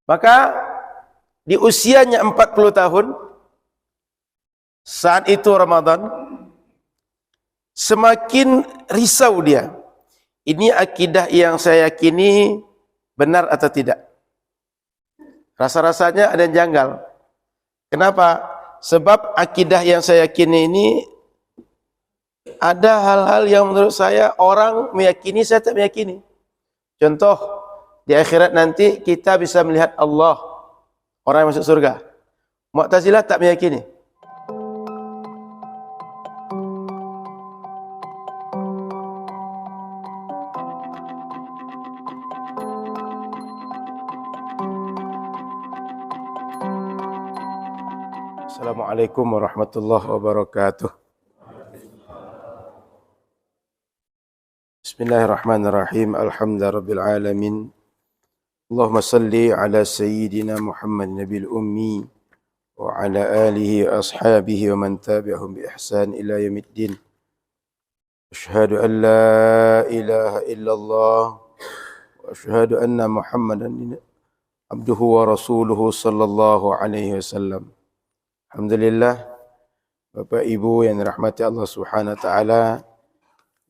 Maka di usianya 40 tahun, saat itu Ramadan, semakin risau dia. Ini akidah yang saya yakini benar atau tidak? Rasa-rasanya ada yang janggal. Kenapa? Sebab akidah yang saya yakini ini ada hal-hal yang menurut saya orang meyakini, saya tak meyakini. Contoh, di akhirat nanti kita bisa melihat Allah, orang yang masuk surga. Mu'tazilah tak meyakini. Assalamualaikum warahmatullahi wabarakatuh. Bismillahirrahmanirrahim. Alhamdulillahirabbil alamin. Allahumma salli ala sayyidina Muhammad nabil ummi wa ala alihi wa ashabihi wa man tabi'ahum bi ihsan ila yaumiddin. Asyhadu an la ilaha illallah wa asyhadu anna Muhammadan abduhu wa rasuluhu sallallahu alaihi wasallam. Alhamdulillah, Bapak Ibu yang dirahmati Allah Subhanahu wa taala,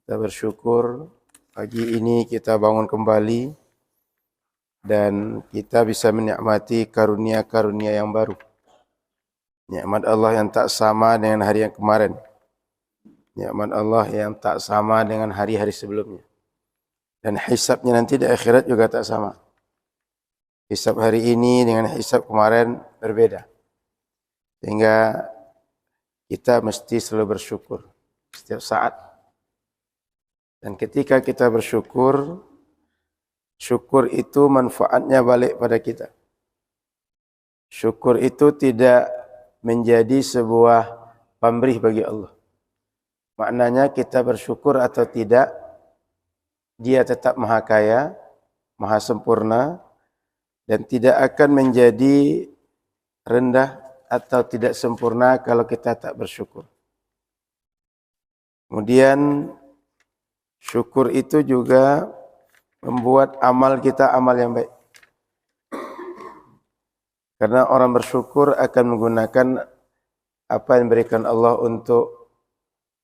kita bersyukur pagi ini kita bangun kembali dan kita bisa menikmati karunia-karunia yang baru. Nikmat Allah yang tak sama dengan hari yang kemarin. Nikmat Allah yang tak sama dengan hari-hari sebelumnya. Dan hisabnya nanti di akhirat juga tak sama. Hisab hari ini dengan hisab kemarin berbeda. Sehingga kita mesti selalu bersyukur setiap saat. Dan ketika kita bersyukur, syukur itu manfaatnya balik pada kita. Syukur itu tidak menjadi sebuah pamrih bagi Allah. Maknanya kita bersyukur atau tidak, Dia tetap maha kaya, maha sempurna, dan tidak akan menjadi rendah atau tidak sempurna kalau kita tak bersyukur. Kemudian syukur itu juga membuat amal kita amal yang baik. Karena orang bersyukur akan menggunakan apa yang diberikan Allah untuk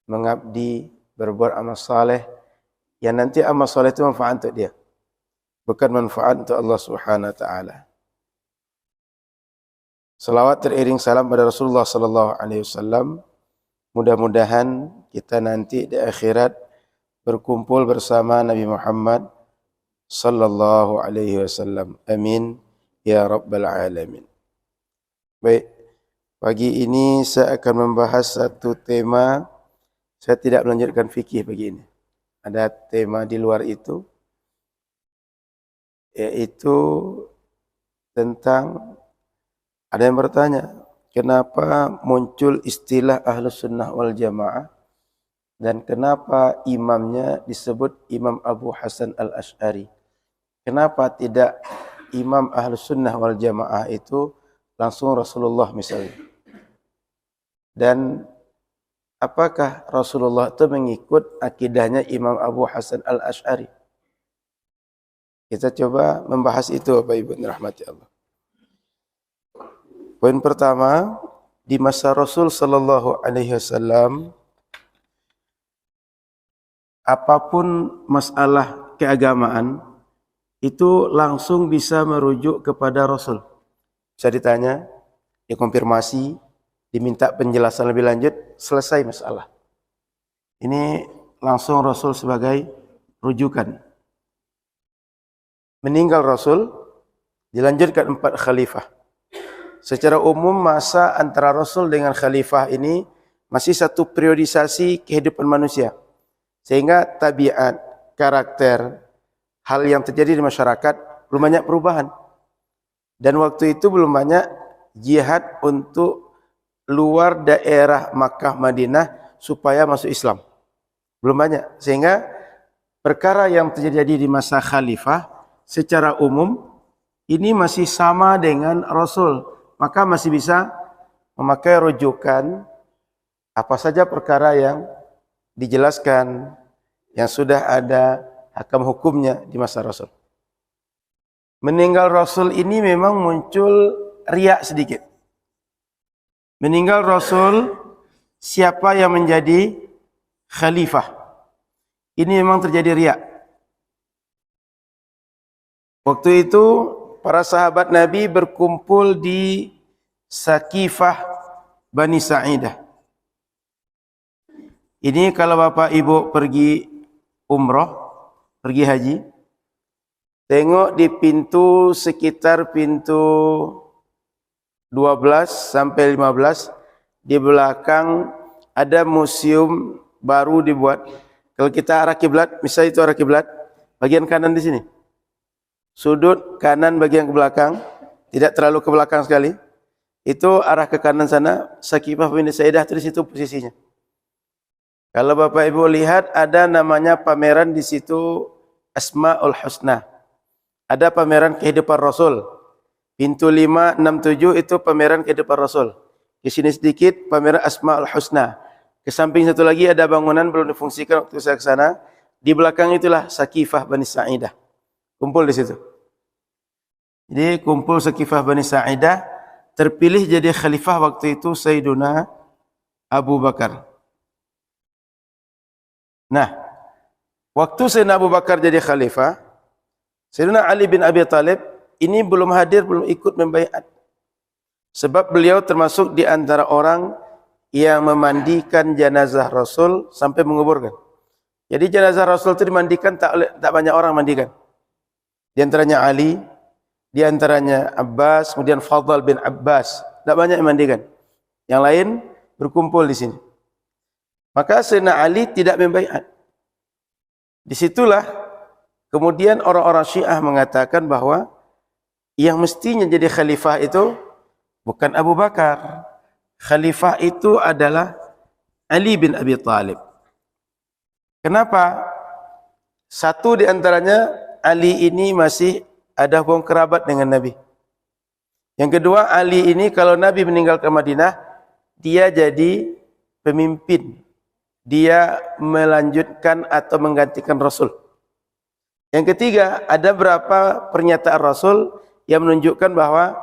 mengabdi, berbuat amal saleh, yang nanti amal saleh itu manfaat untuk dia, bukan manfaat untuk Allah Subhanahu wa taala. Salawat teriring salam pada Rasulullah sallallahu alaihi wasallam. Mudah-mudahan kita nanti di akhirat berkumpul bersama Nabi Muhammad sallallahu alaihi wasallam. Amin ya rabbal alamin. Baik, pagi ini saya akan membahas satu tema. Saya tidak melanjutkan fikih pagi ini. Ada tema di luar itu, yaitu tentang, ada yang bertanya, kenapa muncul istilah Ahlus Sunnah wal Jamaah dan kenapa imamnya disebut Imam Abu Hasan al-Asy'ari? Kenapa tidak Imam Ahlus Sunnah wal Jamaah itu langsung Rasulullah misalnya? Dan apakah Rasulullah itu mengikut akidahnya Imam Abu Hasan al-Asy'ari? Kita coba membahas itu, Bapak Ibu dirahmati Allah. Poin pertama, di masa Rasul sallallahu alaihi wasallam, apapun masalah keagamaan itu langsung bisa merujuk kepada Rasul. Bisa ditanya, dikonfirmasi, diminta penjelasan lebih lanjut, selesai masalah. Ini langsung Rasul sebagai rujukan. Meninggal Rasul, dilanjutkan 4 khalifah. Secara umum masa antara Rasul dengan Khalifah ini masih satu periodisasi kehidupan manusia. Sehingga tabiat, karakter, hal yang terjadi di masyarakat belum banyak perubahan. Dan waktu itu belum banyak jihad untuk luar daerah Makkah Madinah supaya masuk Islam. Belum banyak. Sehingga perkara yang terjadi di masa Khalifah secara umum ini masih sama dengan Rasul. Maka masih bisa memakai rujukan apa saja perkara yang dijelaskan, yang sudah ada hakam hukumnya di masa Rasul. meninggal Rasul ini memang muncul riak sedikit. Meninggal Rasul, siapa yang menjadi khalifah? Ini memang terjadi riak. Waktu itu para sahabat Nabi berkumpul di Sakifah Bani Sa'idah. Ini kalau Bapak Ibu pergi umrah, pergi haji, tengok di pintu sekitar pintu 12 sampai 15, di belakang ada museum baru dibuat. Kalau kita arah kiblat, misalnya itu arah kiblat, bagian kanan di sini. Sudut kanan bagian ke belakang, tidak terlalu ke belakang sekali. Itu arah ke kanan sana, Sakifah Bani Sa'idah di situ posisinya. Kalau Bapak Ibu lihat ada namanya pameran di situ Asmaul Husna. Ada pameran kehidupan Rasul. Pintu 5, 6, 7 itu pameran kehidupan Rasul. Di sini sedikit pameran Asmaul Husna. Ke samping satu lagi ada bangunan belum difungsikan waktu saya ke sana. Di belakang itulah Sakifah Bani Sa'idah. Kumpul di situ. Jadi kumpul Sakifah Bani Sa'idah, terpilih jadi khalifah waktu itu Sayyiduna Abu Bakar. Nah, waktu Sayyidina Abu Bakar jadi khalifah, Sayyidina Ali bin Abi Thalib ini belum hadir, belum ikut membaiat. Sebab beliau termasuk di antara orang yang memandikan jenazah Rasul sampai menguburkan. Jadi jenazah Rasul itu dimandikan tak banyak orang mandikan. Di antaranya Ali, di antaranya Abbas, kemudian Fadl bin Abbas, tak banyak yang mandikan. Yang lain berkumpul di sini. Maka Sayyidina Ali tidak membaiat. Disitulah kemudian orang-orang Syiah mengatakan bahwa yang mestinya jadi khalifah itu bukan Abu Bakar. Khalifah itu adalah Ali bin Abi Thalib. Kenapa? Satu di antaranya, Ali ini masih ada hubungan kerabat dengan Nabi. Yang kedua, Ali ini kalau Nabi meninggal ke Madinah, dia jadi pemimpin. Dia melanjutkan atau menggantikan Rasul. Yang ketiga, ada berapa pernyataan Rasul yang menunjukkan bahwa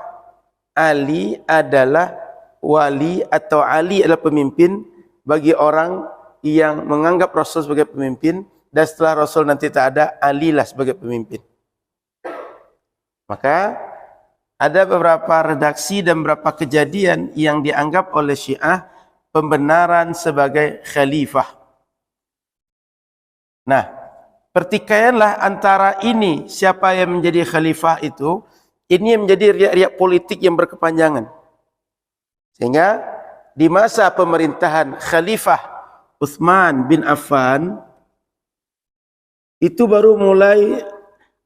Ali adalah wali atau Ali adalah pemimpin bagi orang yang menganggap Rasul sebagai pemimpin, dan setelah Rasul nanti tak ada, Ali lah sebagai pemimpin. Maka ada beberapa redaksi dan beberapa kejadian yang dianggap oleh Syiah pembenaran sebagai khalifah. Nah, pertikaianlah antara ini, siapa yang menjadi khalifah itu, ini yang menjadi riak-riak politik yang berkepanjangan. Sehingga di masa pemerintahan Khalifah Utsman bin Affan, itu baru mulai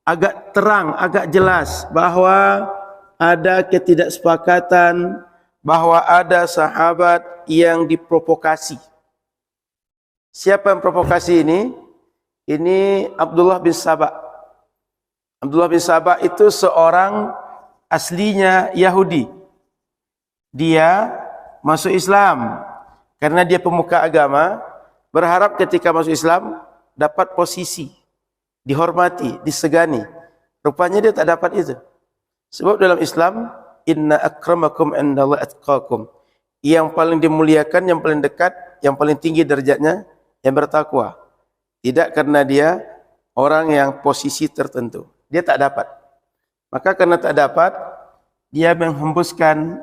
agak terang, agak jelas bahwa ada ketidaksepakatan, bahwa ada sahabat yang diprovokasi. Siapa yang provokasi ini? Ini Abdullah bin Sabah. Abdullah bin Sabah itu seorang aslinya Yahudi. Dia masuk Islam karena dia pemuka agama, berharap ketika masuk Islam dapat posisi, dihormati, disegani. Rupanya dia tak dapat itu. Sebab dalam Islam, inna akramakum indallahi atqakum. Yang paling dimuliakan, yang paling dekat, yang paling tinggi derajatnya, yang bertakwa. Tidak karena dia orang yang posisi tertentu. Dia tak dapat. Maka karena tak dapat, dia menghembuskan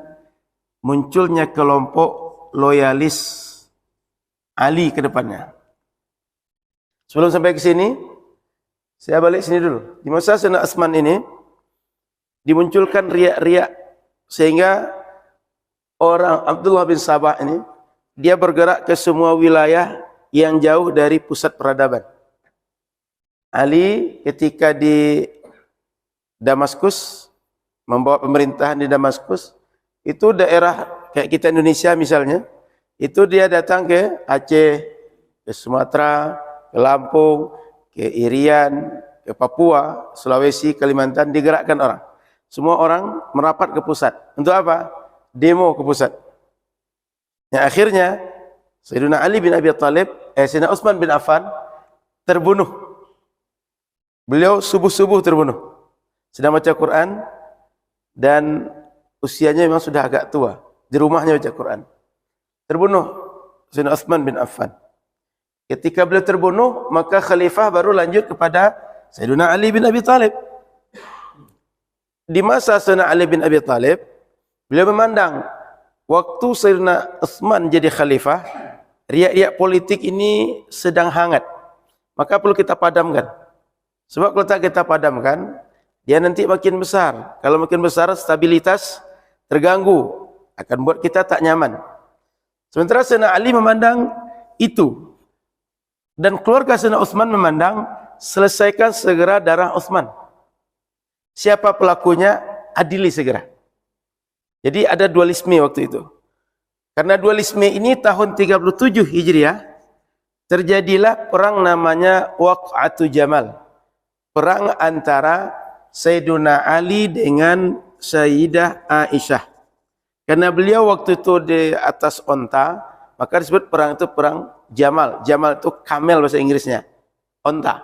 munculnya kelompok loyalis Ali ke depannya. Sebelum sampai ke sini, saya balik sini dulu. Di masa Sayyidina Utsman ini, dimunculkan riak-riak, sehingga orang Abdullah bin Sabah ini, dia bergerak ke semua wilayah yang jauh dari pusat peradaban. Ali ketika di Damaskus, membawa pemerintahan di Damaskus, itu daerah kayak kita Indonesia misalnya, itu dia datang ke Aceh, ke Sumatera, ke Lampung, ke Irian, ke Papua, Sulawesi, Kalimantan, digerakkan orang. Semua orang merapat ke pusat. Untuk apa? Demo ke pusat. Yang akhirnya Sayyidina Ali bin Abi Thalib, Sayyidina Utsman bin Affan terbunuh. Beliau subuh-subuh terbunuh. sedang baca Quran dan usianya memang sudah agak tua. Di rumahnya baca Quran. Terbunuh Sayyidina Utsman bin Affan. Ketika beliau terbunuh, maka khalifah baru lanjut kepada Sayyidina Ali bin Abi Thalib. Di masa Sayyidina Ali bin Abi Thalib, beliau memandang waktu Sayyidina Utsman jadi khalifah, riak-riak politik ini sedang hangat. Maka perlu kita padamkan. Sebab kalau tak kita padamkan, dia nanti makin besar. Kalau makin besar, stabilitas terganggu, akan buat kita tak nyaman. Sementara Sayyidina Ali memandang itu, dan keluarga Sayyidina Utsman memandang selesaikan segera darah Utsman. Siapa pelakunya, adili segera. Jadi ada dualisme waktu itu. Karena dualisme ini tahun 37 Hijriah terjadilah perang namanya Waq'atu Jamal. Perang antara Sayyidina Ali dengan Sayyidah Aisyah. Karena beliau waktu itu di atas onta, maka disebut perang itu perang Jamal. Jamal itu kamel bahasa Inggrisnya, onta.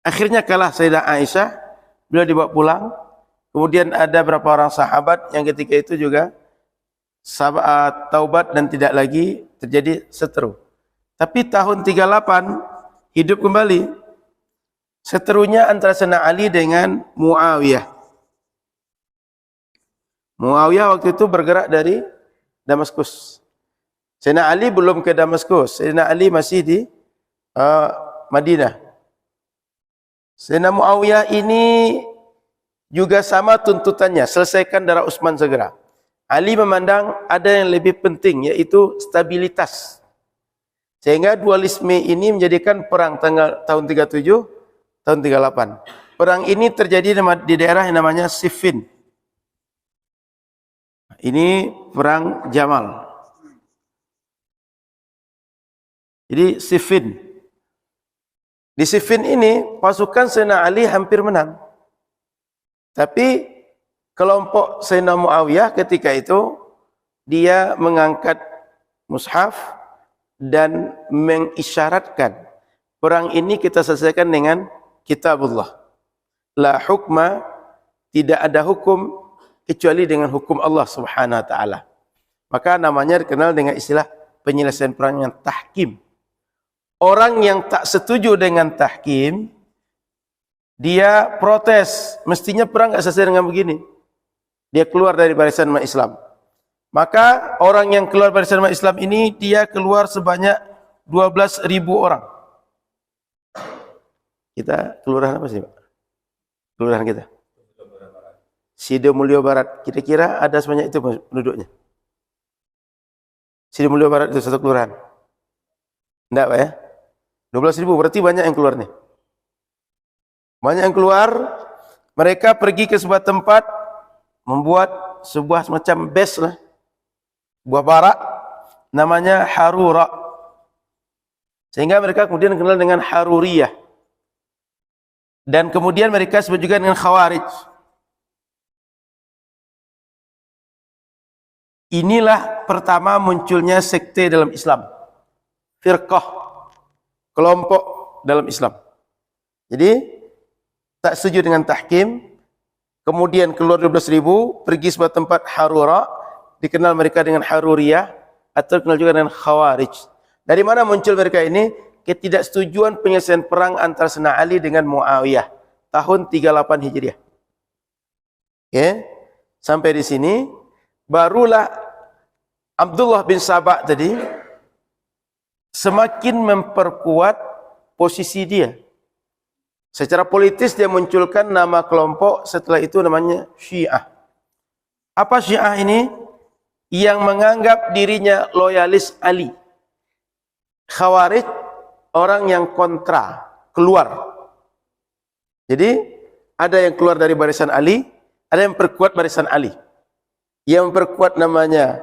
Akhirnya kalah Sayyidah Aisyah, beliau dibawa pulang. Kemudian ada beberapa orang sahabat yang ketika itu juga taubat dan tidak lagi terjadi seteru. Tapi tahun 38 hidup kembali. Seterunya antara Sayyidina Ali dengan Muawiyah. Muawiyah waktu itu bergerak dari Damaskus. Sayyidina Ali belum ke Damaskus. Sayyidina Ali masih di Madinah. Sayyidina Muawiyah ini juga sama tuntutannya, selesaikan darah Utsman segera. Ali memandang ada yang lebih penting, yaitu stabilitas. Sehingga dualisme ini menjadikan perang tahun 37, tahun 38. Perang ini terjadi di daerah yang namanya Siffin. Ini perang Jamal. Jadi Siffin. Di Siffin ini pasukan Sayyidina Ali hampir menang. Tapi kelompok Sayyidina Muawiyah ketika itu dia mengangkat mushaf dan mengisyaratkan perang ini kita selesaikan dengan kitabullah. La hukma, tidak ada hukum kecuali dengan hukum Allah Subhanahu wa taala. Maka namanya dikenal dengan istilah penyelesaian perang yang tahkim. Orang yang tak setuju dengan tahkim, dia protes, mestinya perang enggak selesai dengan begini. Dia keluar dari barisan umat Islam. Maka orang yang keluar barisan umat Islam ini, dia keluar sebanyak 12.000 orang. Kita kelurahan apa sih, Pak? Kelurahan kita? Sidomulyo Barat. Kira-kira ada sebanyak itu penduduknya? Sidomulyo Barat itu satu kelurahan? Enggak, Pak ya? 12.000 berarti banyak yang keluar nih. Banyak yang keluar, mereka pergi ke sebuah tempat, membuat sebuah semacam base lah, sebuah barak, namanya Harura. Sehingga mereka kemudian dikenal dengan Haruriyah. Dan kemudian mereka sebut juga dengan Khawarij. Inilah pertama munculnya sekte dalam Islam. Firqah, kelompok dalam Islam. Jadi, tak setuju dengan tahkim, kemudian keluar 12.000, pergi sebuah tempat Harura, dikenal mereka dengan Haruriyah, atau dikenal juga dengan Khawarij. Dari mana muncul mereka ini? Ketidaksetujuan penyelesaian perang antara Sayyidina Ali dengan Muawiyah tahun 38 Hijriah. Oke, sampai di sini barulah Abdullah bin Sabah tadi semakin memperkuat posisi dia. Secara politis dia munculkan nama kelompok, setelah itu namanya Syiah. Apa Syiah ini? Yang menganggap dirinya loyalis Ali. Khawarij, orang yang kontra, keluar. Jadi, ada yang keluar dari barisan Ali, ada yang perkuat barisan Ali. Yang memperkuat namanya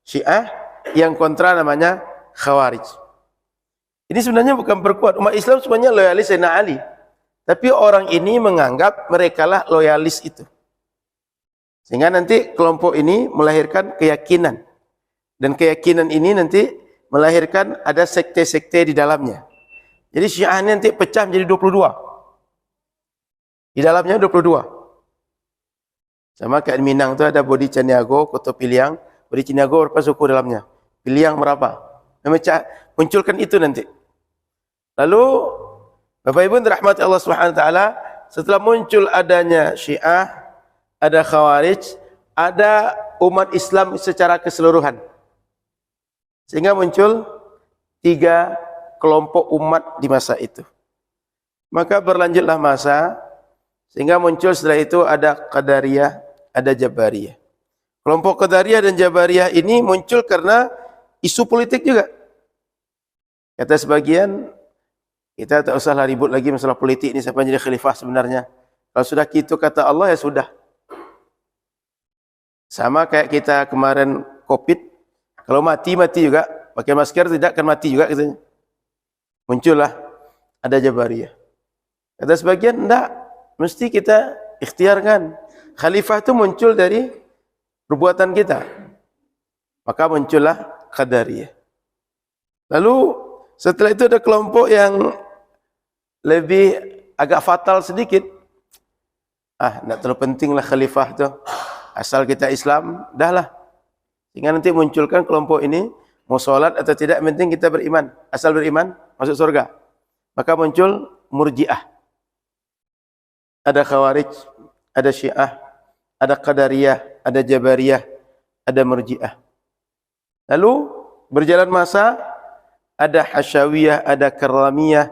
Syiah, yang kontra namanya Khawarij. Ini sebenarnya bukan perkuat. Umat Islam sebenarnya loyalis Sayyidina Ali. Tapi orang ini menganggap merekalah loyalis itu. Sehingga nanti kelompok ini melahirkan keyakinan. Dan keyakinan ini nanti melahirkan ada sekte-sekte di dalamnya. Jadi Syiah ini nanti pecah menjadi 22. Di dalamnya 22. Sama kayak di Minang tu ada Bodi Caniago, Koto Piliang. Bodi Caniago berapa suku dalamnya? Piliang berapa? Munculkan itu nanti. Lalu Bapak Ibu dirahmati Allah Subhanahu wa taala, setelah muncul adanya Syiah, ada Khawarij, ada umat Islam secara keseluruhan. Sehingga muncul 3 kelompok umat di masa itu. Maka berlanjutlah masa, sehingga muncul setelah itu ada Qadariyah, ada Jabariyah. Kelompok Qadariyah dan Jabariyah ini muncul karena isu politik juga. Kata sebagian, kita tak usahlah ribut lagi masalah politik ini, siapa yang jadi khalifah sebenarnya. Kalau sudah gitu kata Allah, ya sudah. Sama kayak kita kemarin COVID, kalau mati juga, pakai masker tidak akan mati juga katanya. Muncullah ada Jabariyah. Kata sebagian, enggak, mesti kita ikhtiarkan. Khalifah itu muncul dari perbuatan kita. Maka muncullah Qadariyah. Lalu setelah itu ada kelompok yang lebih agak fatal sedikit. Tak terlalu pentinglah khalifah tu. Asal kita Islam, dah lah. Sehingga nanti munculkan kelompok ini, mau solat atau tidak, penting kita beriman. Asal beriman, masuk surga. Maka muncul Murji'ah. Ada Khawarij, ada Syiah, ada Qadariyah, ada Jabariyah, ada Murji'ah. Lalu berjalan masa, ada Hasyawiyah, ada Karramiyah,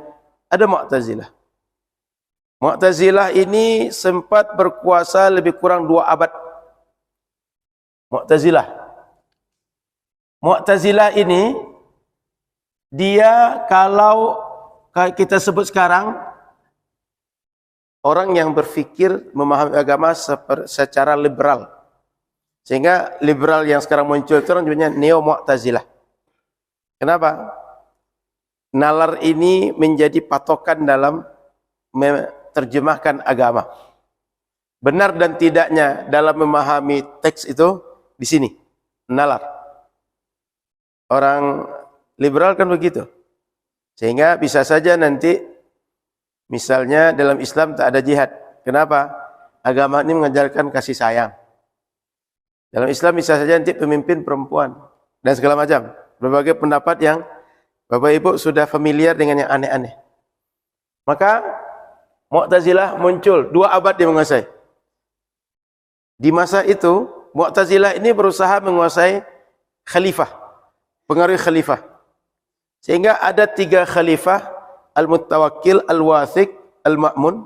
ada Mu'tazilah. Mu'tazilah ini sempat berkuasa lebih kurang 2 abad. Mu'tazilah ini, dia kalau kita sebut sekarang, orang yang berfikir memahami agama secara liberal. Sehingga liberal yang sekarang muncul itu orang namanya Neo-Mu'tazilah. Kenapa? Nalar ini menjadi patokan dalam menerjemahkan agama. Benar dan tidaknya dalam memahami teks itu di sini. Nalar. Orang liberal kan begitu. Sehingga bisa saja nanti misalnya dalam Islam tak ada jihad. Kenapa? Agama ini mengajarkan kasih sayang. Dalam Islam bisa saja nanti pemimpin perempuan dan segala macam. Berbagai pendapat yang Bapak Ibu sudah familiar dengan yang aneh-aneh. Maka Mu'tazilah muncul, 2 abad dia menguasai. Di masa itu Mu'tazilah ini berusaha menguasai khalifah, pengaruh khalifah. Sehingga ada 3 khalifah, Al-Mutawakkil, Al-Wathiq, Al-Ma'mun.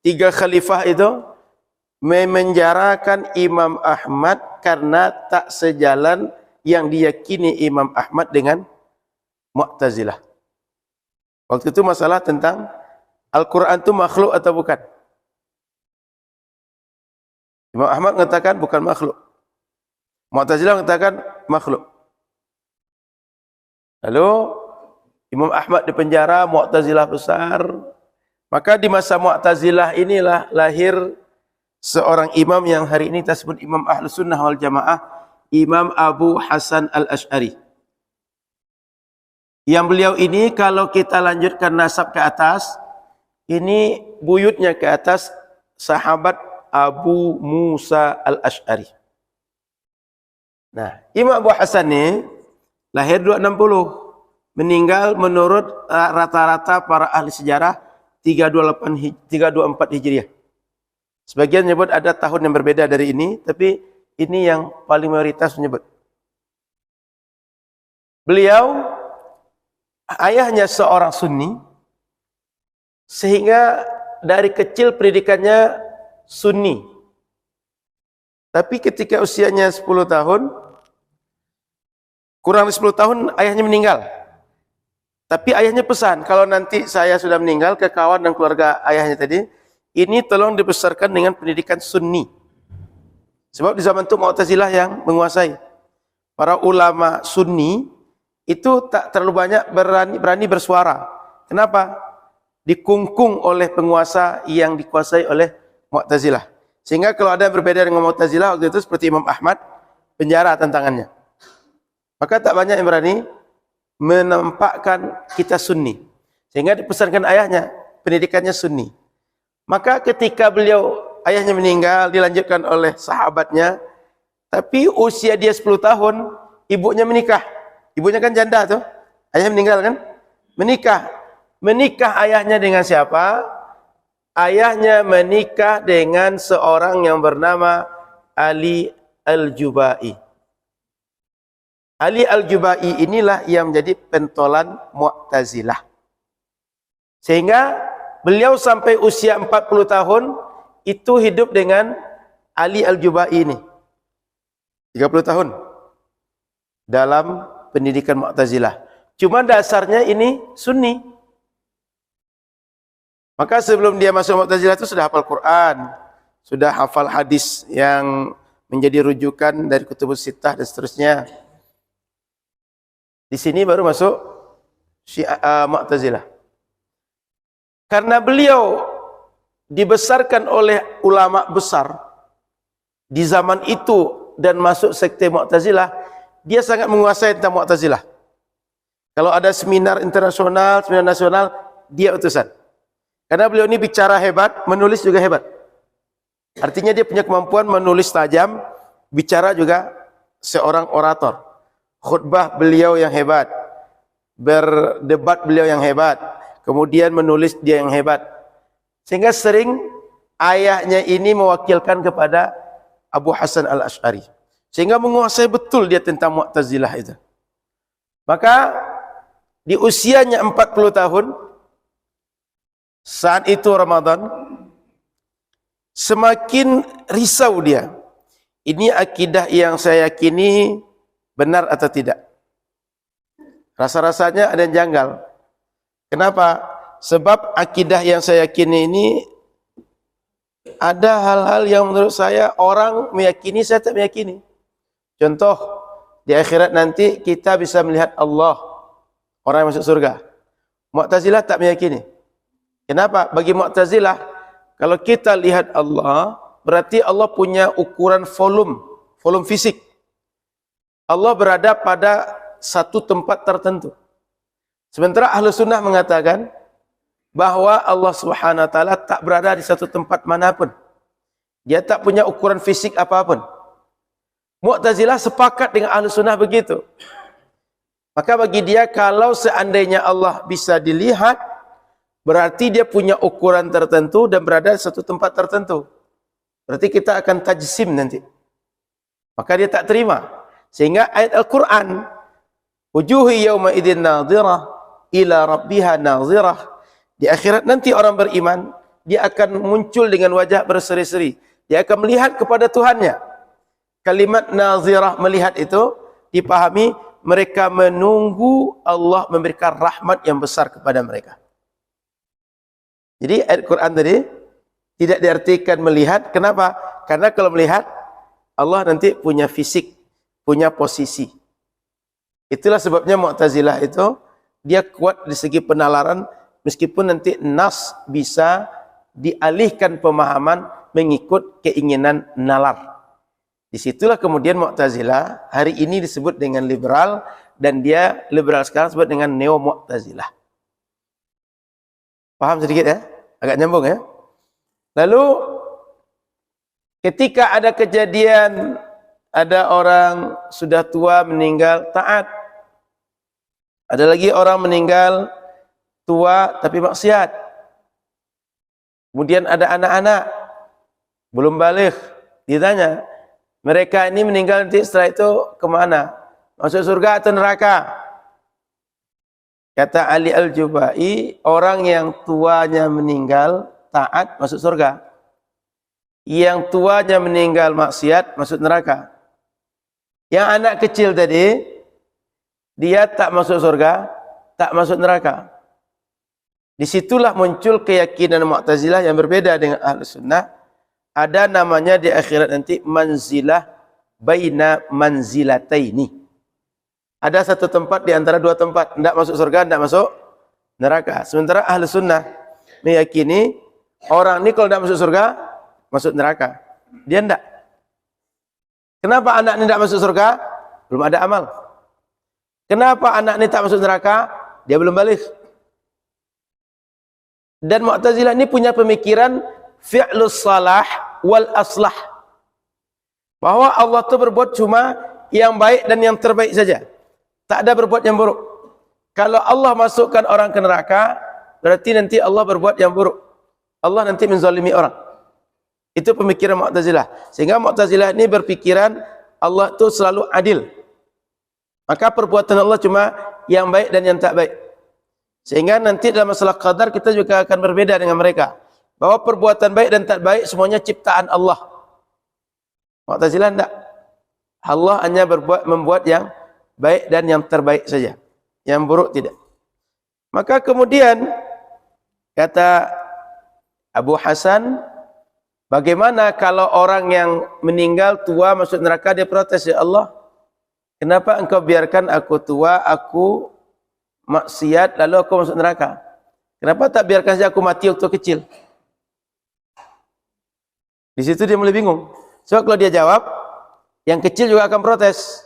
3 khalifah itu memenjarakan Imam Ahmad karena tak sejalan yang diyakini Imam Ahmad dengan Mu'tazilah. Waktu itu masalah tentang Al-Quran itu makhluk atau bukan. Imam Ahmad mengatakan bukan makhluk. Mu'tazilah mengatakan makhluk. Lalu Imam Ahmad dipenjara, Mu'tazilah besar. Maka di masa Mu'tazilah inilah lahir seorang imam yang hari ini kita sebut Imam Ahlus Sunnah wal Jamaah, Imam Abu Hasan Al-Asy'ari. Yang beliau ini kalau kita lanjutkan nasab ke atas, ini buyutnya ke atas sahabat Abu Musa Al-Asy'ari. Nah, Imam Abu Hasan ini lahir 260, meninggal menurut rata-rata para ahli sejarah 324 Hijriah. Sebagian menyebut ada tahun yang berbeda dari ini, tapi ini yang paling mayoritas menyebut. Beliau ayahnya seorang Sunni, sehingga dari kecil pendidikannya Sunni. Tapi ketika usianya 10 tahun, kurang dari 10 tahun ayahnya meninggal. Tapi ayahnya pesan, kalau nanti saya sudah meninggal ke kawan dan keluarga ayahnya tadi, ini tolong dibesarkan dengan pendidikan Sunni. Sebab di zaman itu Mu'tazilah yang menguasai. Para ulama Sunni itu tak terlalu banyak berani bersuara. Kenapa? Dikungkung oleh penguasa yang dikuasai oleh Mu'tazilah. Sehingga kalau ada yang berbeda dengan Mu'tazilah waktu itu seperti Imam Ahmad, penjara tantangannya. Maka tak banyak yang berani menampakkan kita Sunni. Sehingga dipesankan ayahnya, pendidikannya Sunni. Maka ketika beliau ayahnya meninggal, dilanjutkan oleh sahabatnya, tapi usia dia 10 tahun, ibunya menikah. Ibunya kan janda tuh. Ayahnya meninggal kan? Menikah. Menikah ayahnya dengan siapa? Ayahnya menikah dengan seorang yang bernama Ali Al-Jubai. Ali Al-Jubai inilah yang menjadi pentolan Mu'tazilah. Sehingga beliau sampai usia 40 tahun itu hidup dengan Ali Al-Jubai ini. 30 tahun dalam pendidikan Mu'tazilah. Cuma dasarnya ini Sunni. Maka sebelum dia masuk Mu'tazilah itu sudah hafal Quran, sudah hafal hadis yang menjadi rujukan dari Kutubus Sittah dan seterusnya. Di sini baru masuk Mu'tazilah. Karena beliau dibesarkan oleh ulama besar di zaman itu dan masuk sekte Mu'tazilah, dia sangat menguasai tentang Mu'tazilah. Kalau ada seminar internasional, seminar nasional, dia utusan. Karena beliau ini bicara hebat, menulis juga hebat. Artinya dia punya kemampuan menulis tajam, bicara juga seorang orator. Khutbah beliau yang hebat, berdebat beliau yang hebat, kemudian menulis dia yang hebat. Sehingga sering ayahnya ini mewakilkan kepada Abu Hasan Al-Asy'ari. Sehingga menguasai betul dia tentang Mu'tazilah itu. Maka di usianya 40 tahun, saat itu Ramadan, semakin risau dia. Ini akidah yang saya yakini benar atau tidak? Rasa-rasanya ada yang janggal. Kenapa? Sebab akidah yang saya yakini ini ada hal-hal yang menurut saya orang meyakini, saya tak meyakini. Contoh, di akhirat nanti kita bisa melihat Allah, orang yang masuk surga. Mu'tazilah tak meyakini. Kenapa? Bagi Mu'tazilah, kalau kita lihat Allah, berarti Allah punya ukuran volume fisik. Allah berada pada satu tempat tertentu. Sementara Ahlu Sunnah mengatakan bahwa Allah Subhanahu wa taala tak berada di satu tempat manapun. Dia tak punya ukuran fisik apapun. Mu'tazilah sepakat dengan Ahlu Sunnah begitu. Maka bagi dia, kalau seandainya Allah bisa dilihat, berarti dia punya ukuran tertentu dan berada di satu tempat tertentu. Berarti kita akan tajsim nanti. Maka dia tak terima. Sehingga ayat Al-Quran, wujuhu yawma idin nadhirah ila rabbiha nadhirah. Di akhirat nanti orang beriman, dia akan muncul dengan wajah berseri-seri. Dia akan melihat kepada Tuhannya. Kalimat nadhirah, melihat itu dipahami mereka menunggu Allah memberikan rahmat yang besar kepada mereka. Jadi ayat Quran tadi tidak diartikan melihat. Kenapa? Karena kalau melihat, Allah nanti punya fisik, punya posisi. Itulah sebabnya Mu'tazilah itu dia kuat di segi penalaran, meskipun nanti nas bisa dialihkan pemahaman mengikut keinginan nalar. Disitulah kemudian Mu'tazilah hari ini disebut dengan liberal, dan dia liberal sekarang disebut dengan neo-Mu'tazilah. Paham sedikit ya? Agak nyambung ya? Lalu ketika ada kejadian, ada orang sudah tua meninggal taat. Ada lagi orang meninggal tua tapi maksiat. Kemudian ada anak-anak belum baligh. Ditanya, mereka ini meninggal nanti setelah itu kemana? Masuk surga atau neraka? Kata Ali Al-Jubai, orang yang tuanya meninggal taat masuk surga. Yang tuanya meninggal maksiat masuk neraka. Yang anak kecil tadi, dia tak masuk surga, tak masuk neraka. Disitulah muncul keyakinan Mu'tazilah yang berbeda dengan Ahlus Sunnah. Ada namanya di akhirat nanti manzilah baina manzilataini. Ada satu tempat di antara dua tempat, tidak masuk surga, tidak masuk neraka. Sementara Ahlus Sunnah meyakini orang ini kalau tidak masuk surga, masuk neraka. Dia tidak. Kenapa anak ini tidak masuk surga? Belum ada amal. Kenapa anak ini tak masuk neraka? Dia belum balik. Dan Mu'tazilah ini punya pemikiran fi'lus salah wal aslah. Bahwa Allah itu berbuat cuma yang baik dan yang terbaik saja. Tak ada berbuat yang buruk. Kalau Allah masukkan orang ke neraka, berarti nanti Allah berbuat yang buruk. Allah nanti menzalimi orang. Itu pemikiran Mu'tazilah. Sehingga Mu'tazilah ini berpikiran Allah itu selalu adil. Maka perbuatan Allah cuma yang baik dan yang tak baik. Sehingga nanti dalam masalah qadar kita juga akan berbeda dengan mereka. Bahwa perbuatan baik dan tak baik semuanya ciptaan Allah. Mu'tazilah tidak. Allah hanya membuat yang baik dan yang terbaik saja. Yang buruk tidak. Maka kemudian kata Abu Hasan, bagaimana kalau orang yang meninggal tua masuk neraka, dia protes, ya Allah, kenapa engkau biarkan aku tua, aku maksiat, lalu aku masuk neraka? Kenapa tak biarkan saja aku mati waktu kecil? Di situ dia mulai bingung. Sebab kalau dia jawab, yang kecil juga akan protes.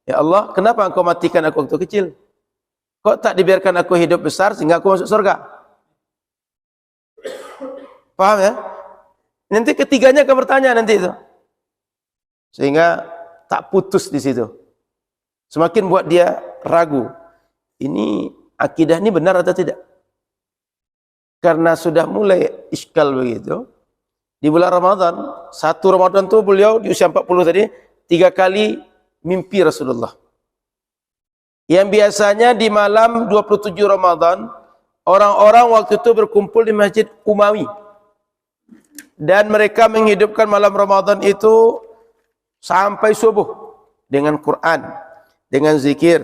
Ya Allah, kenapa engkau matikan aku waktu kecil? Kok tak dibiarkan aku hidup besar sehingga aku masuk surga? Paham ya? Nanti ketiganya akan bertanya nanti itu. Sehingga tak putus di situ. Semakin buat dia ragu. Ini akidah ini benar atau tidak? Karena sudah mulai iskal begitu. Di bulan Ramadan, satu Ramadan tu beliau di usia 40 tadi, 3 kali mimpi Rasulullah. Yang biasanya di malam 27 Ramadan, orang-orang waktu itu berkumpul di Masjid Umawi. Dan mereka menghidupkan malam Ramadan itu sampai subuh dengan Quran, dengan zikir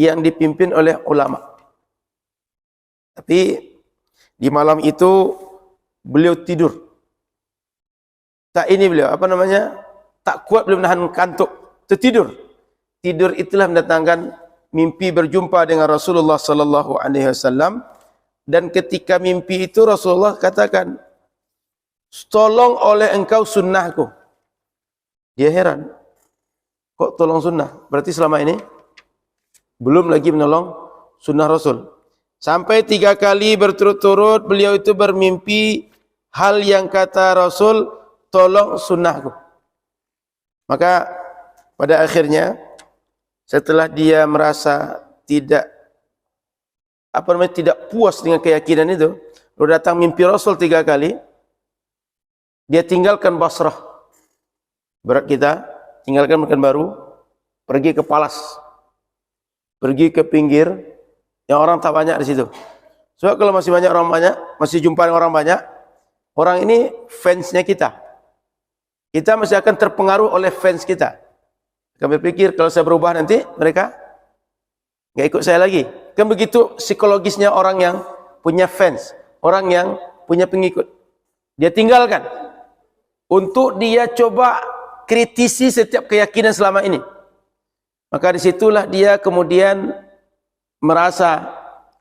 yang dipimpin oleh ulama. Tapi di malam itu beliau tidur. Tak ini beliau, tak kuat beliau menahan kantuk, tertidur. Tidur itulah mendatangkan mimpi berjumpa dengan Rasulullah sallallahu alaihi wasallam. Dan ketika mimpi itu Rasulullah katakan, tolong oleh engkau sunnahku. Dia heran, kok tolong sunnah? Berarti selama ini belum lagi menolong sunnah Rasul. Sampai 3 kali berturut-turut beliau itu bermimpi hal yang kata Rasul, tolong sunnahku. Maka pada akhirnya setelah dia merasa tidak puas dengan keyakinan itu, lalu datang mimpi Rasul 3 kali, dia tinggalkan Basrah, berat kita, tinggalkan Mekanbaru, pergi ke Palas, pergi ke pinggir yang orang tak banyak di situ. Sebab kalau masih banyak orang banyak, masih jumpa dengan orang banyak, orang ini fansnya kita. Kita masih akan terpengaruh oleh fans kita. Kami berpikir kalau saya berubah nanti mereka nggak ikut saya lagi. Kan begitu psikologisnya orang yang punya fans, orang yang punya pengikut. Dia tinggalkan untuk dia coba kritisi setiap keyakinan selama ini. Maka disitulah dia kemudian merasa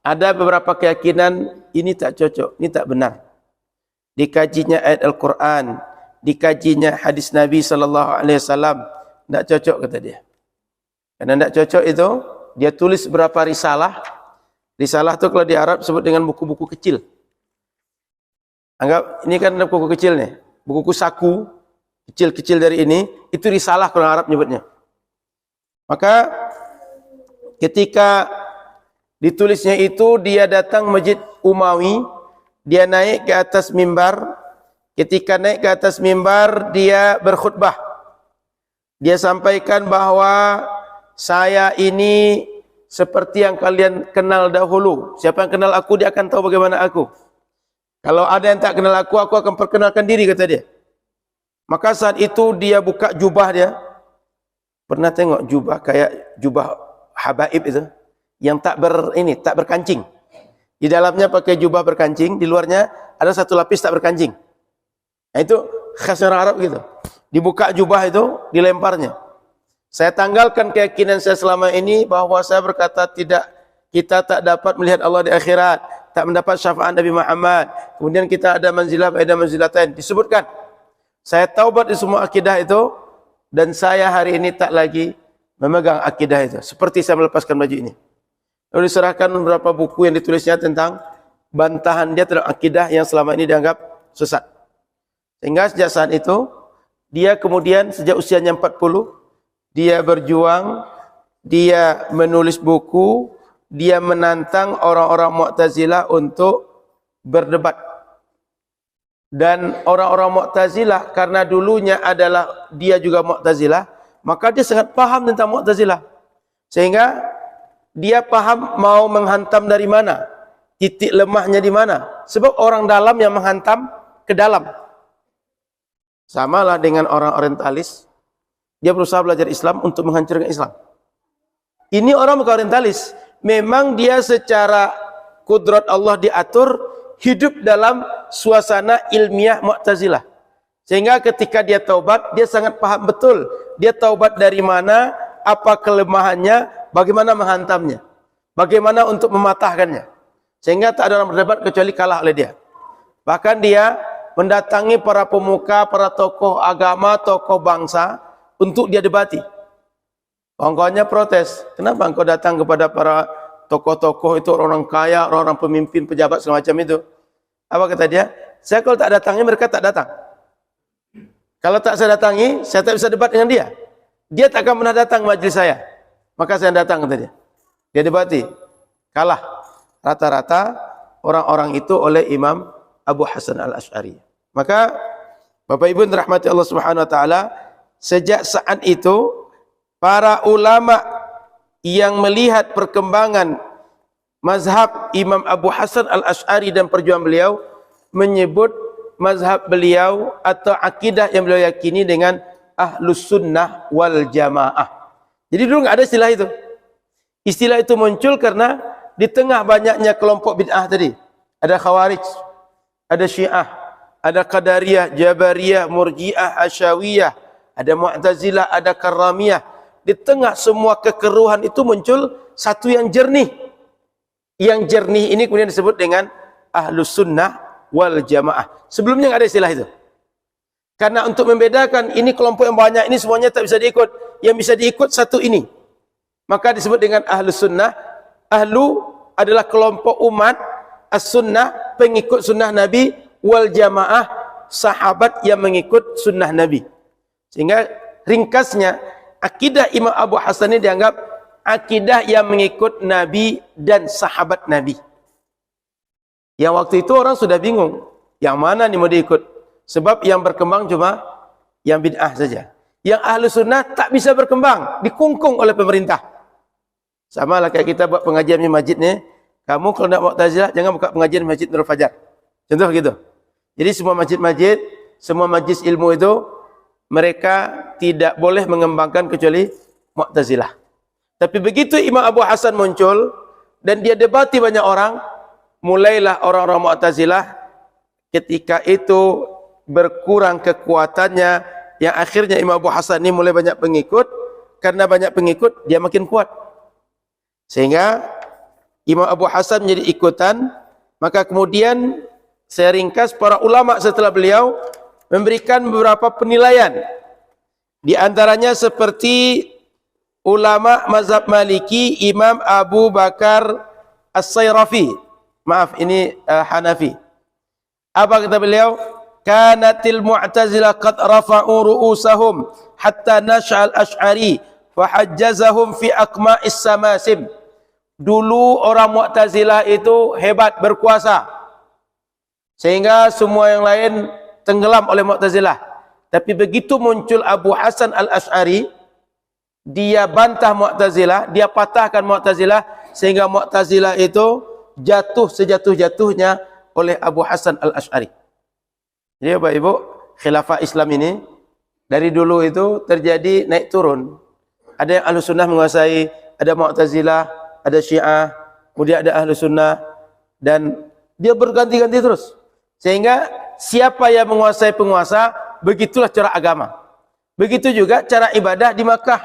ada beberapa keyakinan ini tak cocok, ini tak benar. Dikajinya ayat Al-Quran, dikajinya hadis Nabi SAW, tidak cocok kata dia. Karena tidak cocok itu, dia tulis beberapa risalah. Risalah itu kalau di Arab sebut dengan buku-buku kecil. Anggap ini kan buku kecil nih, buku saku kecil-kecil dari ini, itu risalah kalau Arab nyebutnya. Maka ketika ditulisnya itu, dia datang Masjid Umawi, dia naik ke atas mimbar. Ketika naik ke atas mimbar, dia berkhutbah. Dia sampaikan bahwa saya ini seperti yang kalian kenal dahulu. Siapa yang kenal aku, dia akan tahu bagaimana aku. Kalau ada yang tak kenal aku akan perkenalkan diri, kata dia. Maka saat itu dia buka jubah dia. Pernah tengok jubah kayak jubah habaib itu, yang tak berkancing. Di dalamnya pakai jubah berkancing, di luarnya ada satu lapis tak berkancing. Nah, itu khas orang Arab gitu. Dibuka jubah itu, dilemparnya. Saya tanggalkan keyakinan saya selama ini bahwa saya berkata kita tak dapat melihat Allah di akhirat, tak mendapat syafaat Nabi Muhammad. Kemudian kita ada manzilah, ada manzilatain. Disebutkan. Saya taubat di semua akidah itu, dan saya hari ini tak lagi memegang akidah itu. Seperti saya melepaskan baju ini. Lalu diserahkan beberapa buku yang ditulisnya tentang bantahan dia terhadap akidah yang selama ini dianggap sesat. Sehingga sejak saat itu, dia kemudian sejak usianya 40, dia berjuang, dia menulis buku, dia menantang orang-orang Mu'tazilah untuk berdebat. Dan orang-orang Mu'tazilah karena dulunya adalah dia juga Mu'tazilah, maka dia sangat paham tentang Mu'tazilah. Sehingga dia paham mau menghantam dari mana, titik lemahnya di mana. Sebab orang dalam yang menghantam ke dalam. Samalah dengan orang orientalis, dia berusaha belajar Islam untuk menghancurkan Islam. Ini orang bukan orientalis, memang dia secara kudrat Allah diatur hidup dalam suasana ilmiah Mu'tazilah. Sehingga ketika dia taubat, dia sangat paham betul. Dia taubat dari mana, apa kelemahannya, bagaimana menghantamnya, bagaimana untuk mematahkannya. Sehingga tak ada orang berdebat kecuali kalah oleh dia. Bahkan dia mendatangi para pemuka, para tokoh agama, tokoh bangsa untuk dia debati. Kawan-kawannya protes. Kenapa engkau datang kepada para tokoh-tokoh itu, orang kaya, orang pemimpin, pejabat semacam itu? Apa kata dia? Saya kalau tak datangi, mereka tak datang. Kalau tak saya datangi, saya tak bisa debat dengan dia. Dia tak akan pernah datang majlis saya. Maka saya datang, kata dia. Dia debati. Kalah. Rata-rata orang-orang itu oleh Imam Abu Hasan al-Ash'ari. Maka Bapak Ibu dirahmati Allah Subhanahu wa taala, sejak saat itu para ulama yang melihat perkembangan mazhab Imam Abu Hasan al-Ash'ari dan perjuangan beliau menyebut mazhab beliau atau akidah yang beliau yakini dengan Ahlus Sunnah wal Jamaah. Jadi dulu enggak ada istilah itu. Istilah itu muncul karena di tengah banyaknya kelompok bid'ah tadi. Ada Khawarij, ada Syiah, ada Qadariyah, Jabariyah, Murji'ah, Asyawiyah, ada Mu'tazilah, ada Karramiyah. Di tengah semua kekeruhan itu muncul satu yang jernih. Yang jernih ini kemudian disebut dengan Ahlus Sunnah wal Jamaah. Sebelumnya enggak ada istilah itu. Karena untuk membedakan ini kelompok yang banyak ini semuanya tak bisa diikut. Yang bisa diikut satu ini. Maka disebut dengan Ahlus Sunnah. Ahlu adalah kelompok umat, As-Sunnah pengikut sunnah Nabi, wal Jamaah sahabat yang mengikut sunnah Nabi. Sehingga ringkasnya akidah Imam Abu Hasan ini dianggap akidah yang mengikut Nabi dan sahabat Nabi. Yang waktu itu orang sudah bingung, yang mana nih mau diikut? Sebab yang berkembang cuma yang bid'ah saja. Yang ahlu sunnah tak bisa berkembang, dikungkung oleh pemerintah. Sama lah kayak kita buat pengajian di masjid ni, kamu kalau nak Mu'tazilah jangan buka pengajian Masjid Nurul Fajar. Contoh gitu. Jadi semua masjid-masjid, semua majlis ilmu itu mereka tidak boleh mengembangkan kecuali Mu'tazilah. Tapi begitu Imam Abu Hasan muncul dan dia debati banyak orang, mulailah orang-orang Mu'tazilah ketika itu berkurang kekuatannya, yang akhirnya Imam Abu Hasan ini mulai banyak pengikut. Karena banyak pengikut, dia makin kuat. Sehingga Imam Abu Hasan menjadi ikutan. Maka kemudian saya ringkas, para ulama setelah beliau memberikan beberapa penilaian. Di antaranya seperti ulama mazhab Maliki, Imam Abu Bakar As-Sayrafi. Maaf, ini Hanafi. Apa kata beliau? Kanatil Mu'tazilah qad rafa'u ru'usahum hatta nash'al Ash'ari fahajjazahum fi aqma'is samasim. Dulu orang Mu'tazilah itu hebat, berkuasa, sehingga semua yang lain tenggelam oleh Mu'tazilah. Tapi begitu muncul Abu Hasan al-Ash'ari, dia bantah Mu'tazilah, dia patahkan Mu'tazilah, sehingga Mu'tazilah itu jatuh sejatuh-jatuhnya oleh Abu Hasan al-Ash'ari. Jadi Bapak Ibu, khilafah Islam ini dari dulu itu terjadi naik turun. Ada yang Ahlus Sunnah menguasai, ada Mu'tazilah, ada Syiah, kemudian ada Ahlus Sunnah, dan dia berganti-ganti terus. Sehingga siapa yang menguasai penguasa, begitulah cara agama. Begitu juga cara ibadah di Makkah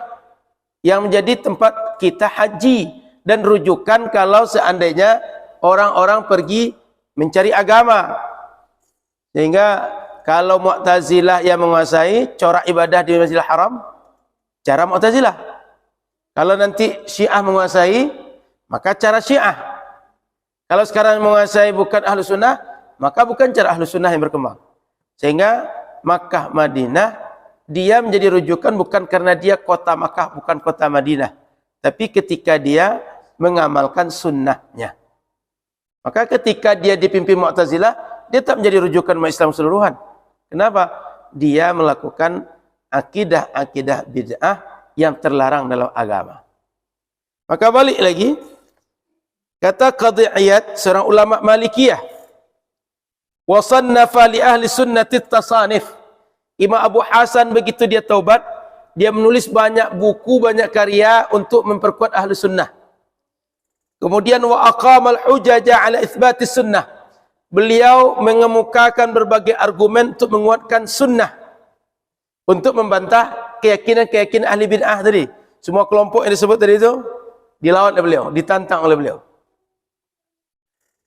yang menjadi tempat kita haji dan rujukan kalau seandainya orang-orang pergi mencari agama. Sehingga kalau Mu'tazilah yang menguasai corak ibadah di Masjidil Haram, cara Mu'tazilah. Kalau nanti Syiah menguasai, maka cara Syiah. Kalau sekarang menguasai bukan Ahlus Sunnah, maka bukan cara Ahlus Sunnah yang berkembang. Sehingga Makkah Madinah, dia menjadi rujukan bukan karena dia kota Makkah, bukan kota Madinah, tapi ketika dia mengamalkan sunnahnya. Maka ketika dia dipimpin Mu'tazilah, dia tak menjadi rujukan umat Islam keseluruhan. Kenapa? Dia melakukan akidah-akidah bid'ah yang terlarang dalam agama. Maka balik lagi, kata Qadhi Iyad, seorang ulama Malikiyah, wa sannafa li ahli sunnati tasanif. Imam Abu Hasan begitu dia taubat, dia menulis banyak buku, banyak karya untuk memperkuat ahli sunnah. Kemudian wa aqamal hujaja ala itsbati sunnah. Beliau mengemukakan berbagai argumen untuk menguatkan sunnah, untuk membantah keyakinan-keyakinan ahli bid'ah tadi. Semua kelompok yang disebut tadi itu dilawan oleh beliau, ditantang oleh beliau.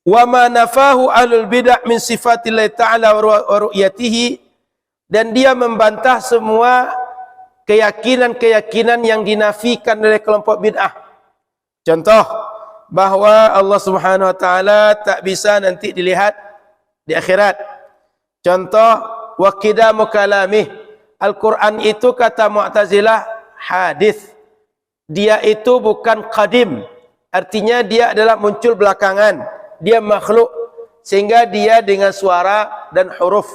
Wa ma nafahu ahlul bid'ah min sifatillah ta'ala wa ru'yatihi, dan dia membantah semua keyakinan-keyakinan yang dinafikan oleh kelompok bid'ah. Contoh, bahwa Allah Subhanahu wa taala tak bisa nanti dilihat di akhirat. Contoh, wa qidamu kalamih. Al-Quran itu kata Mu'tazilah hadis. Dia itu bukan qadim. Artinya dia adalah muncul belakangan. Dia makhluk, sehingga dia dengan suara dan huruf.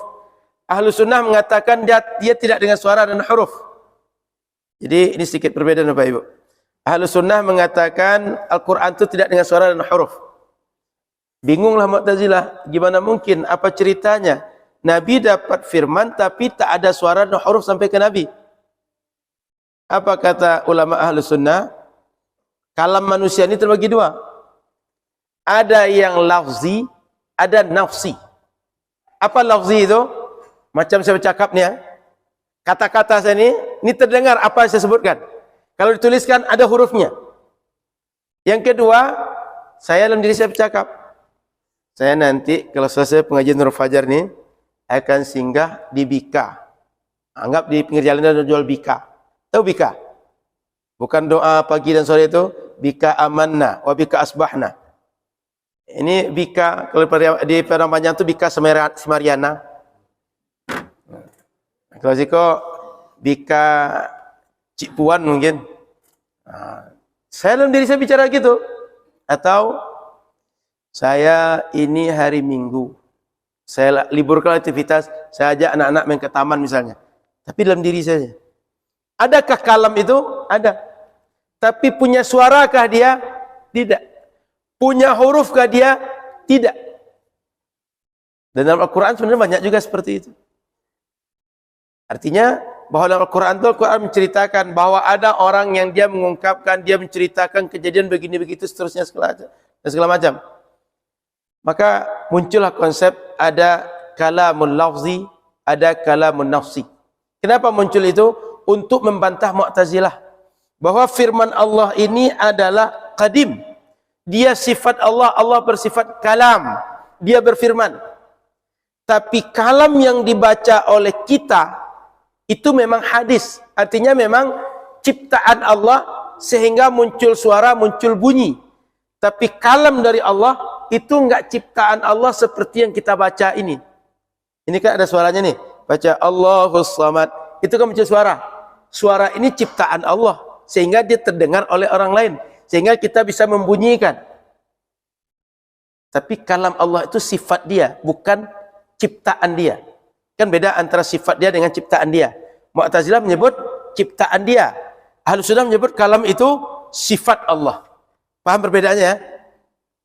Ahlu sunnah mengatakan dia tidak dengan suara dan huruf. Jadi ini sedikit perbedaan Bapak Ibu. Ahlu sunnah mengatakan Al-Quran itu tidak dengan suara dan huruf. Bingunglah Mu'tazilah, gimana mungkin, apa ceritanya Nabi dapat firman tapi tak ada suara dan huruf sampai ke Nabi? Apa kata ulama ahlu sunnah? Kalam manusia ini terbagi dua. Ada yang lafzi, ada nafsi. Apa lafzi itu? Macam saya bercakap ni, kata-kata saya ini terdengar apa yang saya sebutkan. Kalau dituliskan ada hurufnya. Yang kedua, saya dalam diri saya bercakap. Saya nanti kalau selesai pengajian Nur Fajar ni akan singgah di Bika. Anggap di pinggir jalan ada jual Bika. Tahu Bika? Bukan doa pagi dan sore itu Bika amanna wa bika asbahna. Ini Bika, kalau di Padang Panjang itu Bika Semariana. Kalau siko Bika Cik Puan mungkin. Saya dalam diri saya bicara gitu. Atau saya ini hari Minggu, saya liburkan aktivitas, saya ajak anak-anak main ke taman misalnya. Tapi dalam diri saya. Adakah kalam itu? Ada. Tapi punya suarakah dia? Tidak. Punya hurufkah dia? Tidak. Dan dalam Al-Quran sebenarnya banyak juga seperti itu. Artinya bahwa dalam Al-Quran itu Al-Quran menceritakan bahwa ada orang yang dia mengungkapkan, dia menceritakan kejadian begini begitu seterusnya segala macam. Maka muncullah konsep ada kalamun lafzi, ada kalamun nafsi. Kenapa muncul itu? Untuk membantah Mu'tazilah bahwa firman Allah ini adalah qadim. Dia sifat Allah, Allah bersifat kalam. Dia berfirman. Tapi kalam yang dibaca oleh kita itu memang hadis. Artinya memang ciptaan Allah sehingga muncul suara, muncul bunyi. Tapi kalam dari Allah itu enggak ciptaan Allah seperti yang kita baca ini. Ini kan ada suaranya nih. Baca Allahus Samad. Itu kan muncul suara. Suara ini ciptaan Allah sehingga dia terdengar oleh orang lain. Sehingga kita bisa membunyikan. Tapi kalam Allah itu sifat dia, bukan ciptaan dia. Kan beda antara sifat dia dengan ciptaan dia. Mu'tazilah menyebut ciptaan dia. Ahlus Sunnah menyebut kalam itu sifat Allah. Paham perbedaannya ya?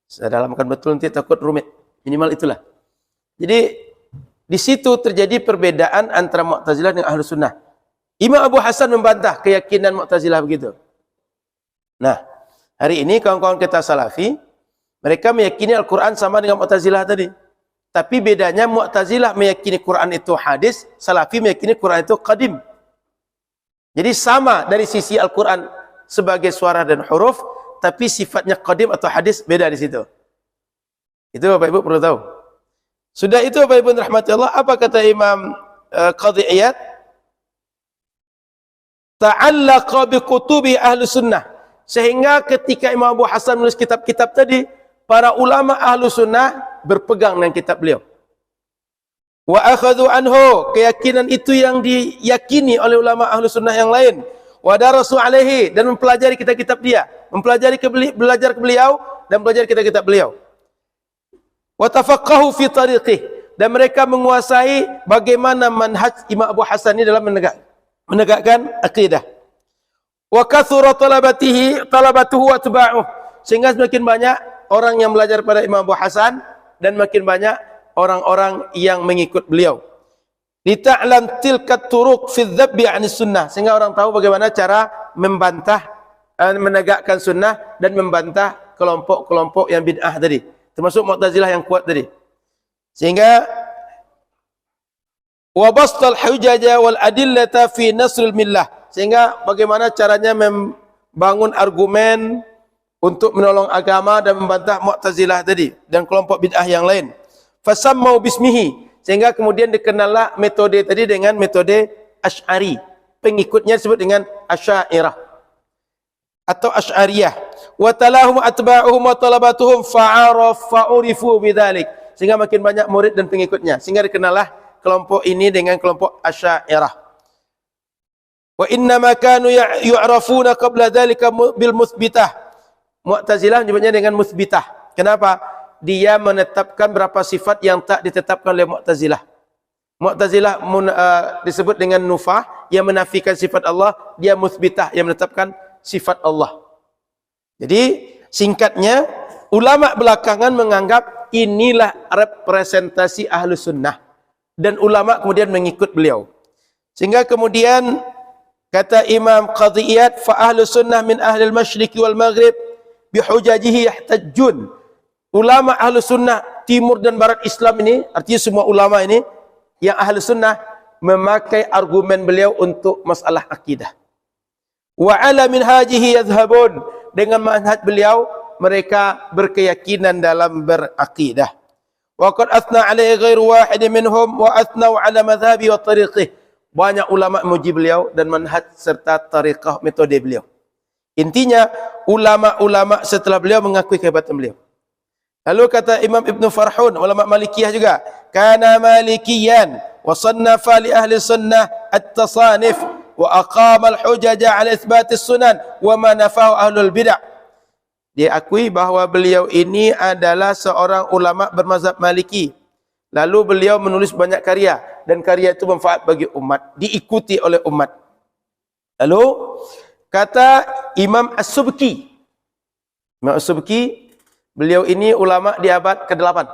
Saya dalamkan betul nanti takut rumit. Minimal itulah. Jadi di situ terjadi perbedaan antara Mu'tazilah dengan Ahlus Sunnah. Imam Abu Hasan membantah keyakinan Mu'tazilah begitu. Nah, hari ini kawan-kawan kita Salafi, mereka meyakini Al-Quran sama dengan Mu'tazilah tadi. Tapi bedanya Mu'tazilah meyakini Quran itu hadis, Salafi meyakini Quran itu qadim. Jadi sama dari sisi Al-Quran sebagai suara dan huruf, tapi sifatnya qadim atau hadis beda di situ. Itu Bapak Ibu perlu tahu. Sudah itu Bapak Ibu rahmati Allah, apa kata Imam Qadhi Iyad? Ta'allaqa bi kutubi ahli sunnah. Sehingga ketika Imam Abu Hasan menulis kitab-kitab tadi, para ulama ahlu sunnah berpegang dengan kitab beliau. Wa akhadhu anhu, keyakinan itu yang diyakini oleh ulama ahlu sunnah yang lain. Wa darasu alaihi, dan mempelajari kitab-kitab dia, belajar ke beliau dan belajar kitab-kitab beliau. Wa tafaqahu fi tariqih, dan mereka menguasai bagaimana manhaj Imam Abu Hasan ini dalam menegakkan akidah. Wa kathura talabatuhu wa atba'uh, sehingga semakin banyak orang yang belajar pada Imam Abu Hasan dan makin banyak orang-orang yang mengikut beliau. Lita'lam tilka turuq fi dzabbi 'anis sunnah, sehingga orang tahu bagaimana cara membantah, menegakkan sunnah dan membantah kelompok-kelompok yang bid'ah tadi, termasuk Mu'tazilah yang kuat tadi. Sehingga wa bastal hujaja wal adillata fi nasril millah, sehingga bagaimana caranya membangun argumen untuk menolong agama dan membantah Mu'tazilah tadi dan kelompok bid'ah yang lain. Fasammau bismihi, sehingga kemudian dikenallah metode tadi dengan metode Asy'ari. Pengikutnya disebut dengan Asy'ariyah atau Asy'ariyah. Wa talahum atba'uhum wa talabatuhum fa'urifu bidzalik, sehingga makin banyak murid dan pengikutnya, sehingga dikenallah kelompok ini dengan kelompok Asy'ariyah. Wa inna ma kanu yu'rafuna qabla dzalika bil mutsbitah. Mu'tazilah menyebutnya dengan mutsbitah. Kenapa? Dia menetapkan berapa sifat yang tak ditetapkan oleh Mu'tazilah. Mu'tazilah disebut dengan nufah, yang menafikan sifat Allah. Dia mutsbitah, yang menetapkan sifat Allah. Jadi singkatnya, ulama belakangan menganggap inilah representasi ahlu sunnah, dan ulama kemudian mengikut beliau. Sehingga kemudian kata Imam Qadhiyat, fa ahlu sunnah min ahli al-masyriqi wal maghrib bihujajihi yahtajjun. Ulama ahlu sunnah timur dan barat Islam ini, artinya semua ulama ini yang ahlu sunnah, memakai argumen beliau untuk masalah akidah. Wa ala minhajihi yadhhabun, dengan manhaj beliau mereka berkeyakinan dalam berakidah. Wa qad athna alaihi ghairu wahid minhum wa athnau ala madhhabi wa tariqih. Banyak ulama memuji beliau dan manhaj serta tariqah metode beliau. Intinya ulama-ulama setelah beliau mengakui kehebatan beliau. Lalu kata Imam Ibn Farhun, ulama Malikiyah juga, kana malikiyan wa sannafa li ahli sunnah at-tasanif wa aqama al-hujaja ala itsbat as-sunan wa ma nafahu ahlul bid'ah. Dia akui bahawa beliau ini adalah seorang ulama bermazhab Maliki. Lalu beliau menulis banyak karya, dan karya itu manfaat bagi umat, diikuti oleh umat. Lalu kata Imam As-Subki, Imam As-Subki, beliau ini ulama di abad ke-8.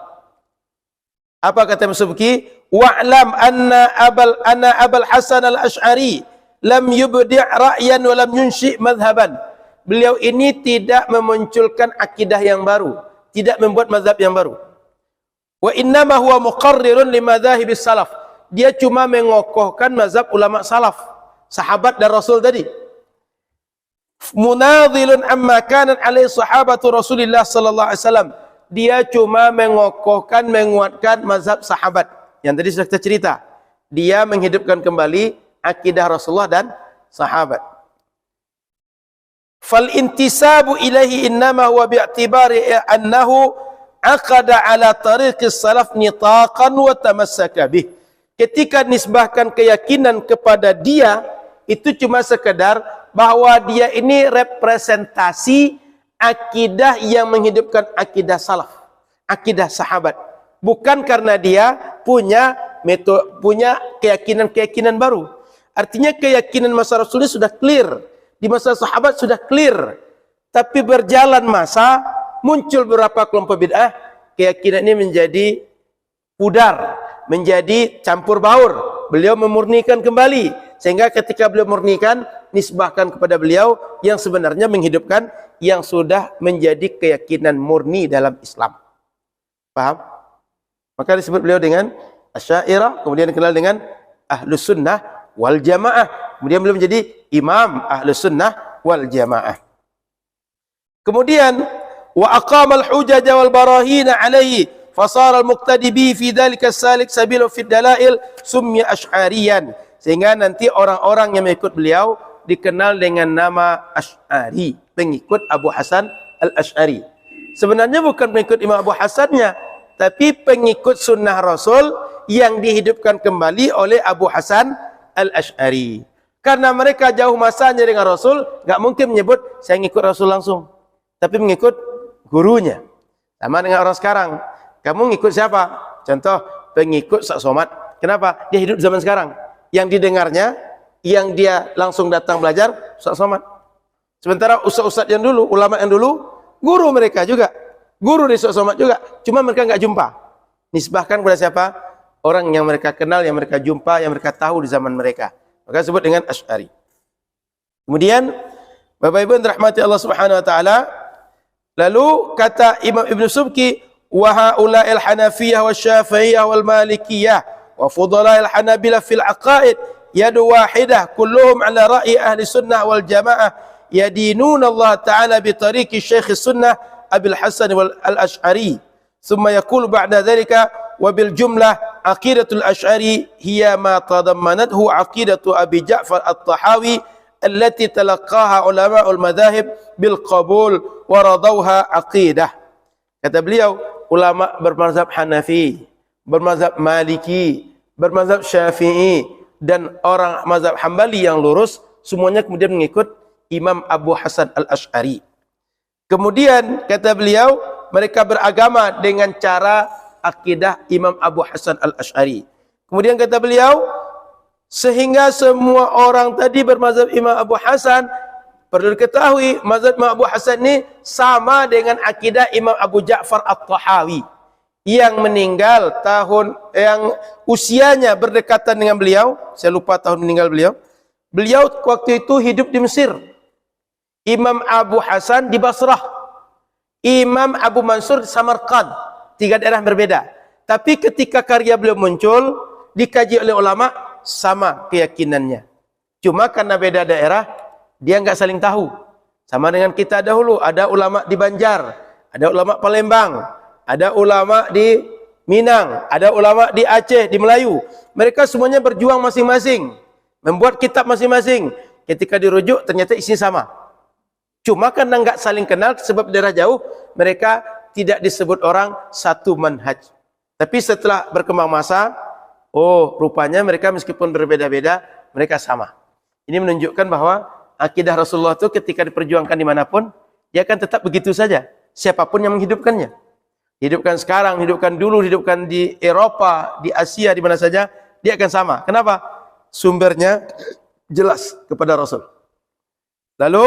Apa kata Imam As-Subki? Wa'lam anna Abul Hasan al-Asy'ari lam yubdi' ra'yan wa lam yunshi' madhhaban. Beliau ini tidak memunculkan akidah yang baru, tidak membuat mazhab yang baru. Wa innama huwa muqarrirun li madzahibis salaf. Dia cuma mengokohkan mazhab ulama salaf, sahabat dan Rasul tadi. Munadhilun amma kanat alaihi sahabatu Rasulillah sallallahu alaihi wasallam. Dia cuma mengokohkan, menguatkan mazhab sahabat yang tadi sudah kita cerita. Dia menghidupkan kembali akidah Rasulullah dan sahabat. Fal intisabu ilaihi innama huwa bi'tibari annahu aqada ala tariqis salaf nitaqan wa tamassaka bih. Ketika nisbahkan keyakinan kepada dia, itu cuma sekedar bahwa dia ini representasi akidah yang menghidupkan akidah salaf, akidah sahabat. Bukan karena dia punya keyakinan-keyakinan baru. Artinya keyakinan masa Rasulullah sudah clear, di masa sahabat sudah clear. Tapi berjalan masa, muncul beberapa kelompok bid'ah, keyakinan ini menjadi pudar, menjadi campur baur. Beliau memurnikan kembali, sehingga ketika beliau murnikan, nisbahkan kepada beliau yang sebenarnya menghidupkan yang sudah menjadi keyakinan murni dalam Islam. Paham? Maka disebut beliau dengan Asy'ariyah, kemudian dikenal dengan Ahlus Sunnah wal Jamaah. Kemudian beliau menjadi Imam Ahlus Sunnah wal Jamaah. Kemudian wa aqama al-hujaj wal barahin alaihi fasara al-muqtadi bi fi dhalika as-salik sabilu fi dalail summiya Asy'ariyan. Sehingga nanti orang-orang yang mengikut beliau dikenal dengan nama Asy'ari, pengikut Abu Hasan al-Asy'ari. Sebenarnya bukan pengikut Imam Abu Hasannya, tapi pengikut sunnah Rasul yang dihidupkan kembali oleh Abu Hasan Al-Asy'ari. Karena mereka jauh masanya dengan Rasul, nggak mungkin menyebut saya ngikut Rasul langsung, tapi mengikut gurunya. Sama dengan orang sekarang, kamu ngikut siapa? Contoh, pengikut Sak Somad. Kenapa? Dia hidup zaman sekarang. Yang didengarnya, yang dia langsung datang belajar, Sak Somad. Sementara ustaz-ustaz yang dulu, ulama yang dulu, guru mereka juga, guru di Sak Somad juga. Cuma mereka nggak jumpa. Nisbahkan kepada siapa? Orang yang mereka kenal, yang mereka jumpa, yang mereka tahu di zaman mereka. Maka disebut dengan Asy'ari. Kemudian, Bapak Ibu yang dirahmati Allah Subhanahu wa taala, lalu kata Imam Ibn Subki, wa haula'il Hanafiyah wa Syafi'iyah wal Malikiyah wa fudala'il Hanabilah fil aqaid yadu wahidah kulluhum ala ra'yi ahli sunnah wal jamaah yadinuna Allah ta'ala bi tariqi Syekh Sunnah Abil Hasan wal Al-Asy'ari. Thumma yaqulu ba'da dhalika wa bil jumlah aqidatul Asy'ari hiya ma tadammanathu aqidatu Abi Ja'far At-Tahawi allati talaqaha ulama'ul madhahib bil qabul wa radawha aqidah. Kata beliau, ulama bermazhab Hanafi, bermazhab Maliki, bermazhab Syafi'i dan orang mazhab Hambali yang lurus semuanya kemudian mengikut Imam Abu Hasan Al-Asy'ari. Kemudian kata beliau, mereka beragama dengan cara akidah Imam Abu Hasan Al-Asy'ari. Kemudian kata beliau, sehingga semua orang tadi bermazhab Imam Abu Hasan, perlu diketahui mazhab Imam Abu Hasan ini sama dengan akidah Imam Abu Ja'far At-Tahawi yang meninggal tahun yang usianya berdekatan dengan beliau. Saya lupa tahun meninggal beliau. Beliau waktu itu hidup di Mesir. Imam Abu Hasan di Basrah. Imam Abu Mansur di Samarkand. 3 daerah berbeda. Tapi ketika karya beliau muncul, dikaji oleh ulama, sama keyakinannya. Cuma karena beda daerah, dia nggak saling tahu. Sama dengan kita dahulu, ada ulama di Banjar, ada ulama Palembang, ada ulama di Minang, ada ulama di Aceh, di Melayu. Mereka semuanya berjuang masing-masing, membuat kitab masing-masing. Ketika dirujuk, ternyata isinya sama. Cuma karena nggak saling kenal, sebab daerah jauh, mereka tidak disebut orang satu manhaj. Tapi setelah berkembang masa, oh rupanya mereka meskipun berbeda-beda, mereka sama. Ini menunjukkan bahwa akidah Rasulullah itu ketika diperjuangkan dimanapun, dia akan tetap begitu saja. Siapapun yang menghidupkannya. Hidupkan sekarang, hidupkan dulu, hidupkan di Eropa, di Asia, di mana saja, dia akan sama. Kenapa? Sumbernya jelas kepada Rasul. Lalu,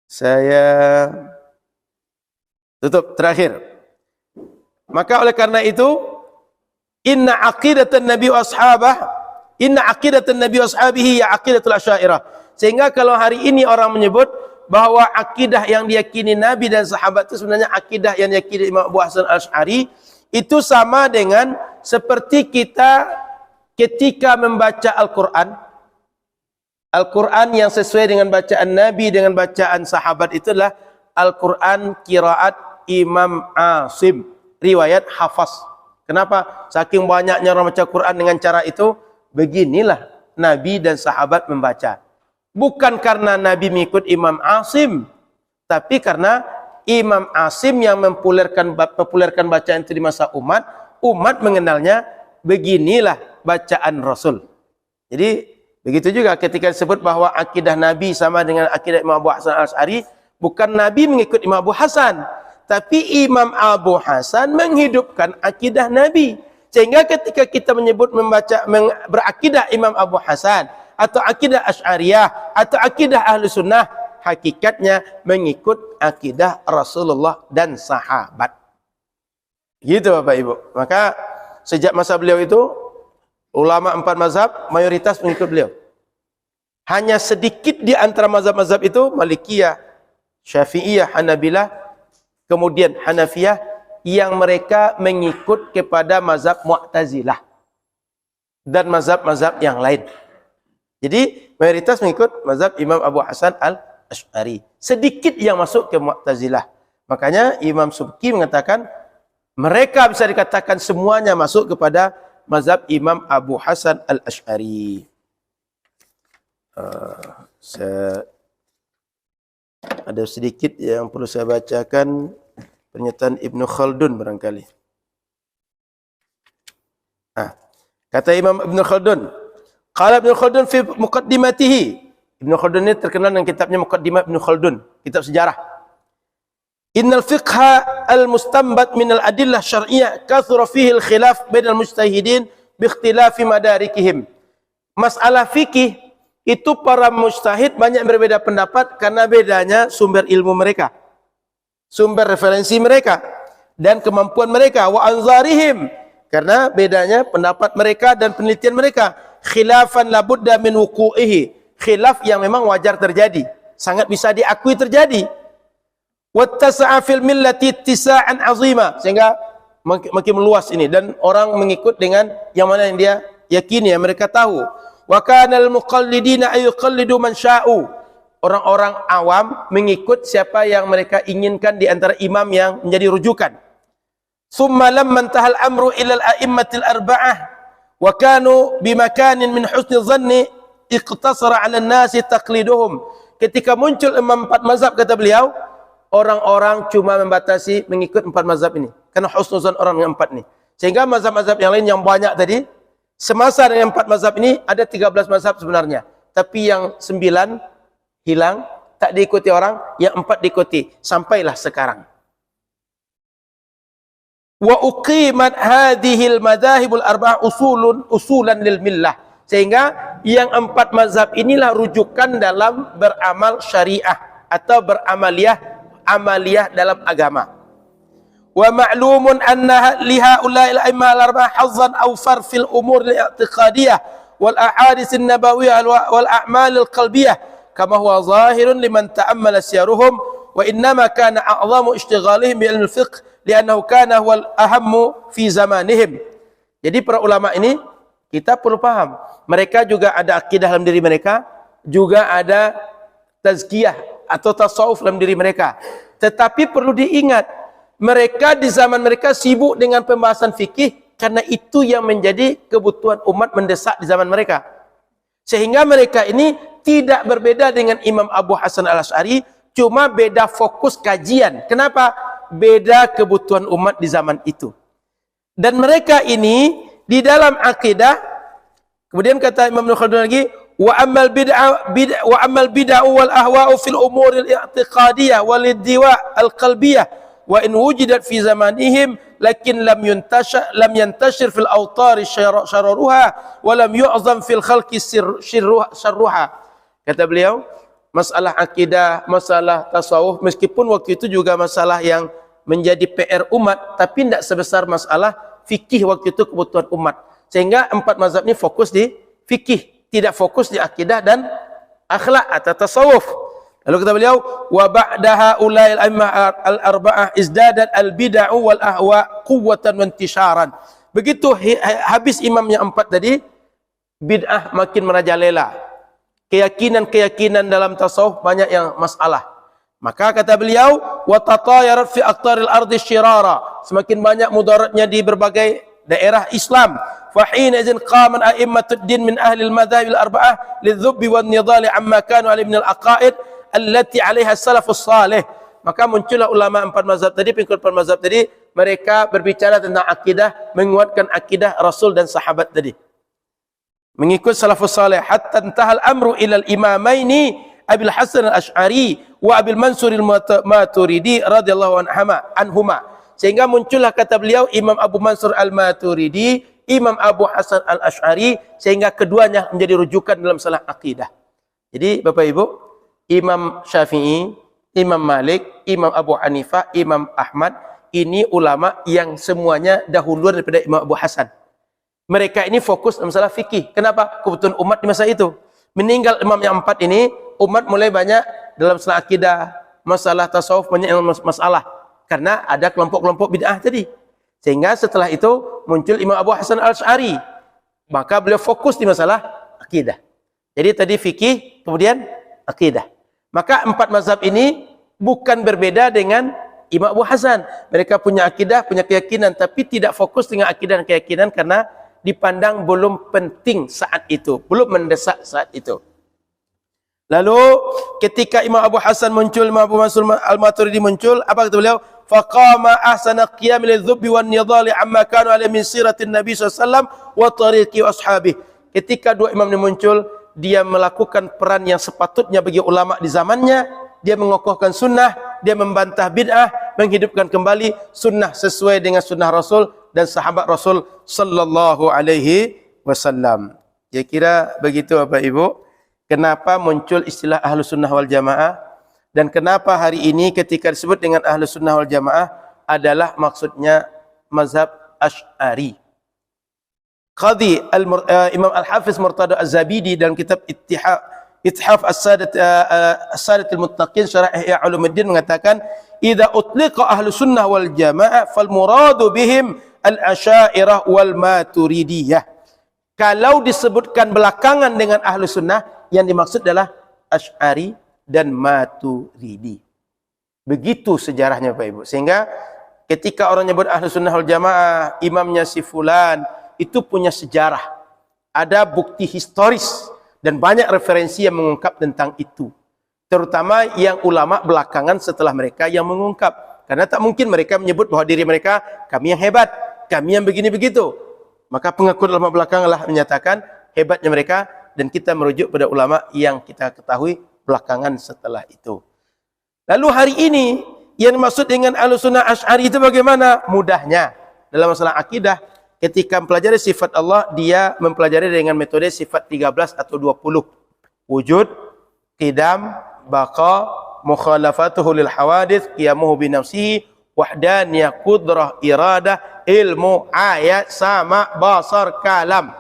saya tutup terakhir. Maka oleh karena itu, inna aqidatan Nabi wa ashabah, inna aqidatan Nabi wa ashabihi ya aqidatul Asy'ariyah. Sehingga kalau hari ini orang menyebut bahwa akidah yang diyakini Nabi dan sahabat itu sebenarnya akidah yang diyakini Imam Abu Hasan Al-Asy'ari, itu sama dengan seperti kita ketika membaca Al-Quran. Al-Quran yang sesuai dengan bacaan Nabi, dengan bacaan sahabat itulah Al-Quran qiraat Imam Asim, riwayat Hafaz. Kenapa? Saking banyaknya orang baca Quran dengan cara itu, beginilah Nabi dan sahabat membaca. Bukan karena Nabi mengikut Imam Asim, tapi karena Imam Asim yang mempopulerkan bacaan itu di masa umat mengenalnya, beginilah bacaan Rasul. Jadi begitu juga ketika disebut bahwa akidah Nabi sama dengan akidah Imam Abu Hasan Al-Asy'ari, bukan Nabi mengikut Imam Abu Hasan, tapi Imam Abu Hasan menghidupkan akidah Nabi. Sehingga ketika kita menyebut berakidah Imam Abu Hasan, atau akidah Asy'ariyah, atau akidah Ahlu Sunnah, hakikatnya mengikut akidah Rasulullah dan sahabat. Gitu Bapak Ibu. Maka sejak masa beliau itu, ulama 4 mazhab mayoritas mengikut beliau. Hanya sedikit di antara mazhab-mazhab itu, Malikiyah, Syafi'iyah, Hanabilah, kemudian Hanafiyah, yang mereka mengikut kepada mazhab Mu'tazilah dan mazhab-mazhab yang lain. Jadi mayoritas mengikut mazhab Imam Abu Hasan Al-Asy'ari. Sedikit yang masuk ke Mu'tazilah. Makanya Imam Subki mengatakan mereka bisa dikatakan semuanya masuk kepada mazhab Imam Abu Hasan Al-Asy'ari. Ada sedikit yang perlu saya bacakan. Pernyataan Ibnu Khaldun barangkali. Kata Imam Ibnu Khaldun, qala Ibnu Khaldun fi muqaddimatihi. Ibnu Khaldun ini terkenal dengan kitabnya Muqaddimah Ibnu Khaldun, kitab sejarah. Innal fiqha al-mustanbat min al-adillah syar'iyyah kathura fihi al-khilaf bainal mujtahidin bi ikhtilafi madarikihim. Masalah fikih itu para mujtahid banyak berbeda pendapat karena bedanya sumber ilmu mereka, sumber referensi mereka dan kemampuan mereka, wa anzarihim, karena bedanya pendapat mereka dan penelitian mereka. Khilafan la budda min wuqu'ihi, khilaf yang memang wajar terjadi, sangat bisa diakui terjadi. Wattasa'a fil millati ittisa'an 'azima, sehingga makin meluas ini dan orang mengikut dengan yang mana yang dia yakini, yang mereka tahu. Wa kana al muqallidina ay yuqallidu man sya'u, orang-orang awam mengikut siapa yang mereka inginkan di antara imam yang menjadi rujukan. Thumma lamma intahal amru ila al a'immatil arba'ah wa kanu bimakanin min husni dhanni iqtasara 'ala an-nasi taqliduhum. Ketika muncul imam empat mazhab, kata beliau, orang-orang cuma membatasi mengikut empat mazhab ini karena husnuzan orang yang empat ini. Sehingga mazhab-mazhab yang lain yang banyak tadi, semasa dengan empat mazhab ini ada 13 mazhab sebenarnya, tapi yang 9 hilang, tak diikuti orang, yang 4 diikuti sampailah sekarang. Wa uqimat hadhil madahibul arba'ah usulan lil millah, sehingga yang 4 mazhab inilah rujukan dalam beramal syariah atau amaliyah dalam agama. Wa ma'lumun anna lihaula'il a'immah al-arba'ah hazzan awfar fil umur al-i'tiqadiyah wal ahadits an-nabawiyyah wal a'mal al-qalbiyah kama huwa zahirun liman ta'ammala siyaruhum, wa innama kana a'zamu ishtighalihim bi ilmi al-fiqh li'annahu kana huwa al-ahammu fi zamanihim. Jadi para ulama ini kita perlu paham, mereka juga ada akidah dalam diri mereka, juga ada tazkiyah atau tasawuf dalam diri mereka. Tetapi perlu diingat, mereka di zaman mereka sibuk dengan pembahasan fikih karena itu yang menjadi kebutuhan umat mendesak di zaman mereka. Sehingga mereka ini tidak berbeda dengan Imam Abu Hasan al-Asy'ari, cuma beda fokus kajian. Kenapa? Beda kebutuhan umat di zaman itu. Dan mereka ini di dalam akidah, kemudian kata Imam Ibnu Khaldun lagi, wa ammal bid'ah wal ahwa'u fil umur al-i'tiqadiyah wal iddiwa' al-qalbiyah wa in wujidat fi zamanihim lakin lam yantashir fil awtar syararuha wa lam yu'zam fil khalqi syarruha. Kata beliau, masalah akidah, masalah tasawuf, meskipun waktu itu juga masalah yang menjadi PR umat, tapi tidak sebesar masalah fikih waktu itu kebutuhan umat. Sehingga 4 mazhab ini fokus di fikih, tidak fokus di akidah dan akhlak atau tasawuf. Lalu kata beliau, wa ba'daha ulail a'immah al-arba'ah izdadat al-bid'ah wal ahwa quwwatan wa intisharan. Begitu habis imam yang 4 tadi, bid'ah makin merajalela. Keyakinan-keyakinan dalam tasawuf banyak yang masalah. Maka kata beliau, wa tatayarat fi aqtaril ardi syirara. Semakin banyak mudaratnya di berbagai daerah Islam. Fahina izin qaman a'immatud din min ahli al-madhahib al-arba'ah lidhubbi wan nidali amma kanu ali min al-aqaid allati 'alaiha salafus salih. Maka muncullah ulama 4 mazhab tadi, pengikut 4 mazhab tadi, mereka berbicara tentang akidah, menguatkan akidah Rasul dan sahabat tadi, mengikut salafus salih. Hatta intahal amru ila al-imamaini Abil Hasan al-Asy'ari wa Abil Mansur al-Maturidi radhiyallahu anhuma. Sehingga muncullah, kata beliau, Imam Abu Mansur al-Maturidi, Imam Abu Hasan al-Asy'ari, sehingga keduanya menjadi rujukan dalam masalah akidah. Jadi Bapak Ibu, Imam Syafi'i, Imam Malik, Imam Abu Hanifah, Imam Ahmad, ini ulama yang semuanya dahuluan daripada Imam Abu Hasan. Mereka ini fokus dalam masalah fikih. Kenapa? Kebutuhan umat di masa itu. Meninggal imam yang 4 ini, umat mulai banyak dalam masalah akidah, masalah tasawuf, banyak masalah. Karena ada kelompok-kelompok bid'ah tadi. Sehingga setelah itu muncul Imam Abu Hasan al-Asy'ari. Maka beliau fokus di masalah akidah. Jadi tadi fikih, kemudian akidah. Maka 4 mazhab ini bukan berbeda dengan Imam Abu Hasan. Mereka punya akidah, punya keyakinan, tapi tidak fokus dengan akidah dan keyakinan karena dipandang belum penting saat itu, belum mendesak saat itu. Lalu ketika Imam Abu Hasan muncul, Imam Abu Mansur al-Maturidi muncul, apa kata beliau? faqama ahsana qiyam lidh-dhubbi wan nidhali amma kanu alaihi min siratin nabi SAW wa tariqi ashabihi. Ketika dua imam ini muncul, dia melakukan peran yang sepatutnya bagi ulama di zamannya. Dia mengokohkan sunnah, dia membantah bid'ah, menghidupkan kembali sunnah sesuai dengan sunnah Rasul dan sahabat Rasul sallallahu alaihi wasallam. Ya, kira begitu Bapak Ibu, kenapa muncul istilah Ahlus Sunnah wal Jamaah, dan kenapa hari ini ketika disebut dengan Ahlus Sunnah wal Jamaah adalah maksudnya mazhab Asy'ari. Qadhi Imam Al-Hafiz Murtada Az-Zabidi dalam kitab Ithaf As-Sadat Al-Muttaqin Syarah Ihya Ulumuddin mengatakan, "Idza utliqa Ahlus Sunnah wal Jamaah fal muradu bihim al-Asy'ariyah wal Maturidiyah." Kalau disebutkan belakangan dengan Ahlu Sunnah, yang dimaksud adalah Asy'ari dan Maturidi. Begitu sejarahnya Bapak Ibu. Sehingga ketika orang nyebut Ahlu Sunnah wal Jamaah, imamnya si fulan, itu punya sejarah. Ada bukti historis dan banyak referensi yang mengungkap tentang itu. Terutama yang ulama belakangan setelah mereka yang mengungkap. Karena tak mungkin mereka menyebut bahwa diri mereka, kami yang hebat, kami yang begini begitu. Maka pengakuan ulama belakanganlah menyatakan hebatnya mereka, dan kita merujuk pada ulama yang kita ketahui belakangan setelah itu. Lalu hari ini yang dimaksud dengan Ahlus Sunnah Asy'ari itu bagaimana? Mudahnya dalam masalah akidah, ketika mempelajari sifat Allah, dia mempelajari dengan metode sifat 13 atau 20. Wujud, qidam, baqa, mukhalafatuhu lil hawadits, qiyamuhu bi nafsihi, wahdaniyah, qudrah, iradah, ilmu, ayat, sama, basar, kalam.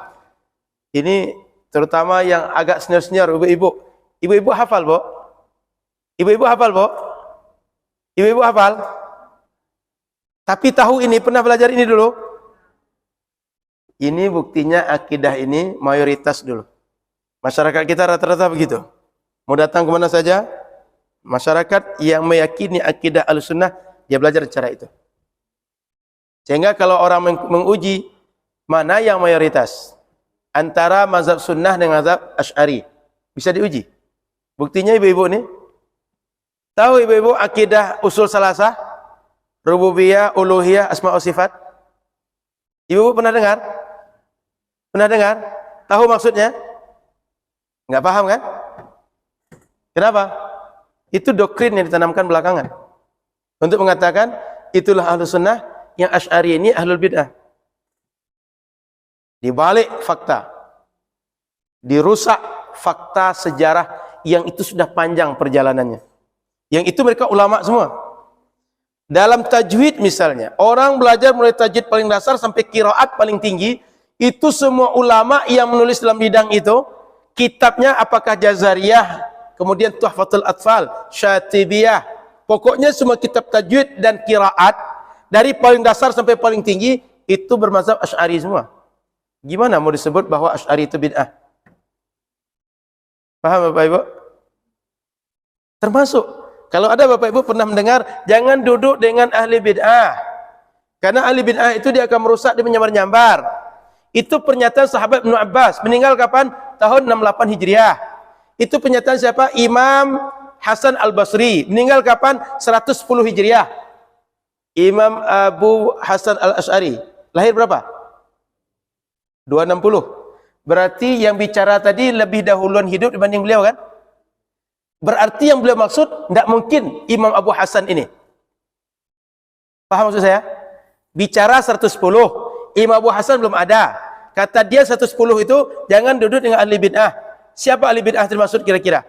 Ini terutama yang agak senior-senior, ibu-ibu. Ibu-ibu hafal, Bu? Ibu-ibu hafal, Bu? Ibu-ibu hafal? Tapi tahu ini, pernah belajar ini dulu? Ini buktinya akidah ini mayoritas dulu. Masyarakat kita rata-rata begitu. Mau datang kemana saja, masyarakat yang meyakini akidah Ahlussunnah, dia belajar cara itu. Sehingga kalau orang menguji mana yang mayoritas antara mazhab sunnah dengan mazhab Asy'ari, bisa diuji. Buktinya ibu-ibu nih. Tahu ibu-ibu akidah usul salasah, rububiyah, uluhiyah, asma wa sifat? Ibu pernah dengar? Pernah dengar? Tahu maksudnya? Enggak paham kan? Kenapa? Itu doktrin yang ditanamkan belakangan. Untuk mengatakan itulah Ahlus Sunnah, yang Asy'ari ini Ahlul Bid'ah. Dibalik fakta, dirusak fakta sejarah yang itu sudah panjang perjalanannya. Yang itu mereka ulama semua. Dalam tajwid misalnya, orang belajar mulai tajwid paling dasar sampai qiraat paling tinggi, itu semua ulama yang menulis dalam bidang itu, kitabnya apakah Jazariyah, kemudian Tuhfatul Atfal, Syatibiyah, pokoknya semua kitab tajwid dan qiraat dari paling dasar sampai paling tinggi itu bermazhab Asy'ari semua. Gimana mau disebut bahwa Asy'ari itu bid'ah? Paham Bapak Ibu? Termasuk kalau ada Bapak Ibu pernah mendengar, jangan duduk dengan ahli bid'ah. Karena ahli bid'ah itu dia akan merusak, dia menyambar-nyambar. Itu pernyataan sahabat Ibnu Abbas, meninggal kapan? Tahun 68 Hijriah. Itu pernyataan siapa? Imam Hasan Al-Basri, meninggal kapan? 110 Hijriah. Imam Abu Hasan Al-Asy'ari lahir berapa? 260. Berarti yang bicara tadi lebih dahuluan hidup dibanding beliau kan? Berarti yang beliau maksud tidak mungkin Imam Abu Hasan ini. Paham maksud saya? Bicara 110, Imam Abu Hasan belum ada. Kata dia 110 itu jangan duduk dengan ahli bid'ah. Siapa ahli bid'ah termasuk kira-kira?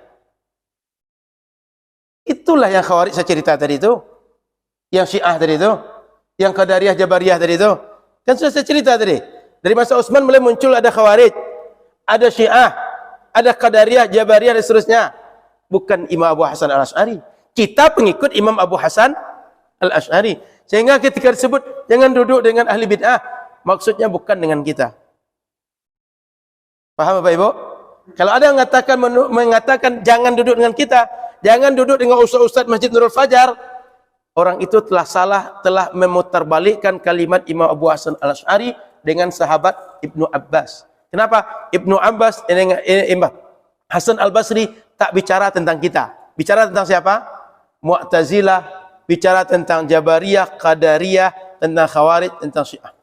Itulah yang Khawarij saya cerita tadi itu. Yang Syiah tadi itu, yang Qadariyah, Jabariyah tadi itu. Kan sudah saya cerita tadi. Dari masa Utsman mulai muncul ada Khawarij, ada Syiah, ada Qadariyah, Jabariyah dan seterusnya. Bukan Imam Abu Hasan Al-Asy'ari. Kita pengikut Imam Abu Hasan Al-Asy'ari. Sehingga ketika disebut jangan duduk dengan ahli bid'ah, maksudnya bukan dengan kita. Paham Bapak Ibu? Kalau ada yang mengatakan jangan duduk dengan kita, jangan duduk dengan ustaz-ustaz Masjid Nurul Fajar, orang itu telah salah, telah memutarbalikkan kalimat Imam Abu Hasan Al-Asy'ari dengan sahabat Ibnu Abbas. Kenapa? Ibnu Abbas Imam Hasan Al-Basri tak bicara tentang kita. Bicara tentang siapa? Mu'tazilah, bicara tentang Jabariyah, Qadariyah, tentang Khawarij, tentang Syiah.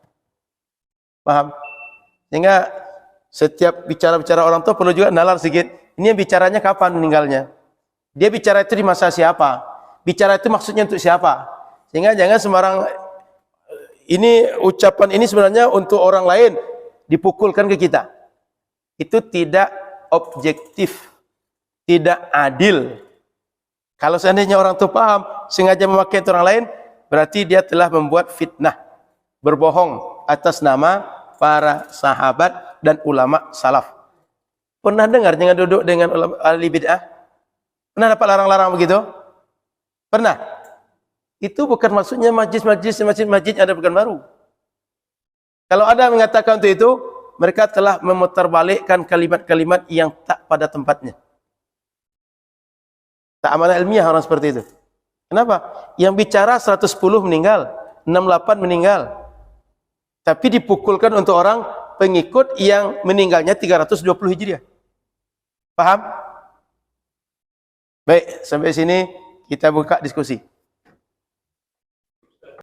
Paham? Sehingga setiap bicara-bicara orang tua perlu juga nalar sedikit. Ini yang bicaranya kapan meninggalnya? Dia bicara itu di masa siapa? Bicara itu maksudnya untuk siapa? Sehingga jangan sembarang ini ucapan ini sebenarnya untuk orang lain dipukulkan ke kita. Itu tidak objektif, tidak adil. Kalau seandainya orang itu paham, sengaja memakai orang lain, berarti dia telah membuat fitnah, berbohong atas nama para sahabat dan ulama salaf. Pernah dengar jangan duduk dengan ulama ahli bid'ah? Pernah dapat larang-larang begitu? Pernah? Itu bukan maksudnya majlis-majlis masjid-masjid ada bukan baru. Kalau ada mengatakan untuk itu, mereka telah memutarbalikkan kalimat-kalimat yang tak pada tempatnya. Tak amanah ilmiah orang seperti itu. Kenapa? Yang bicara 110 meninggal, 68 meninggal. Tapi dipukulkan untuk orang pengikut yang meninggalnya 320 Hijriah. Paham? Baik, sampai sini kita buka diskusi.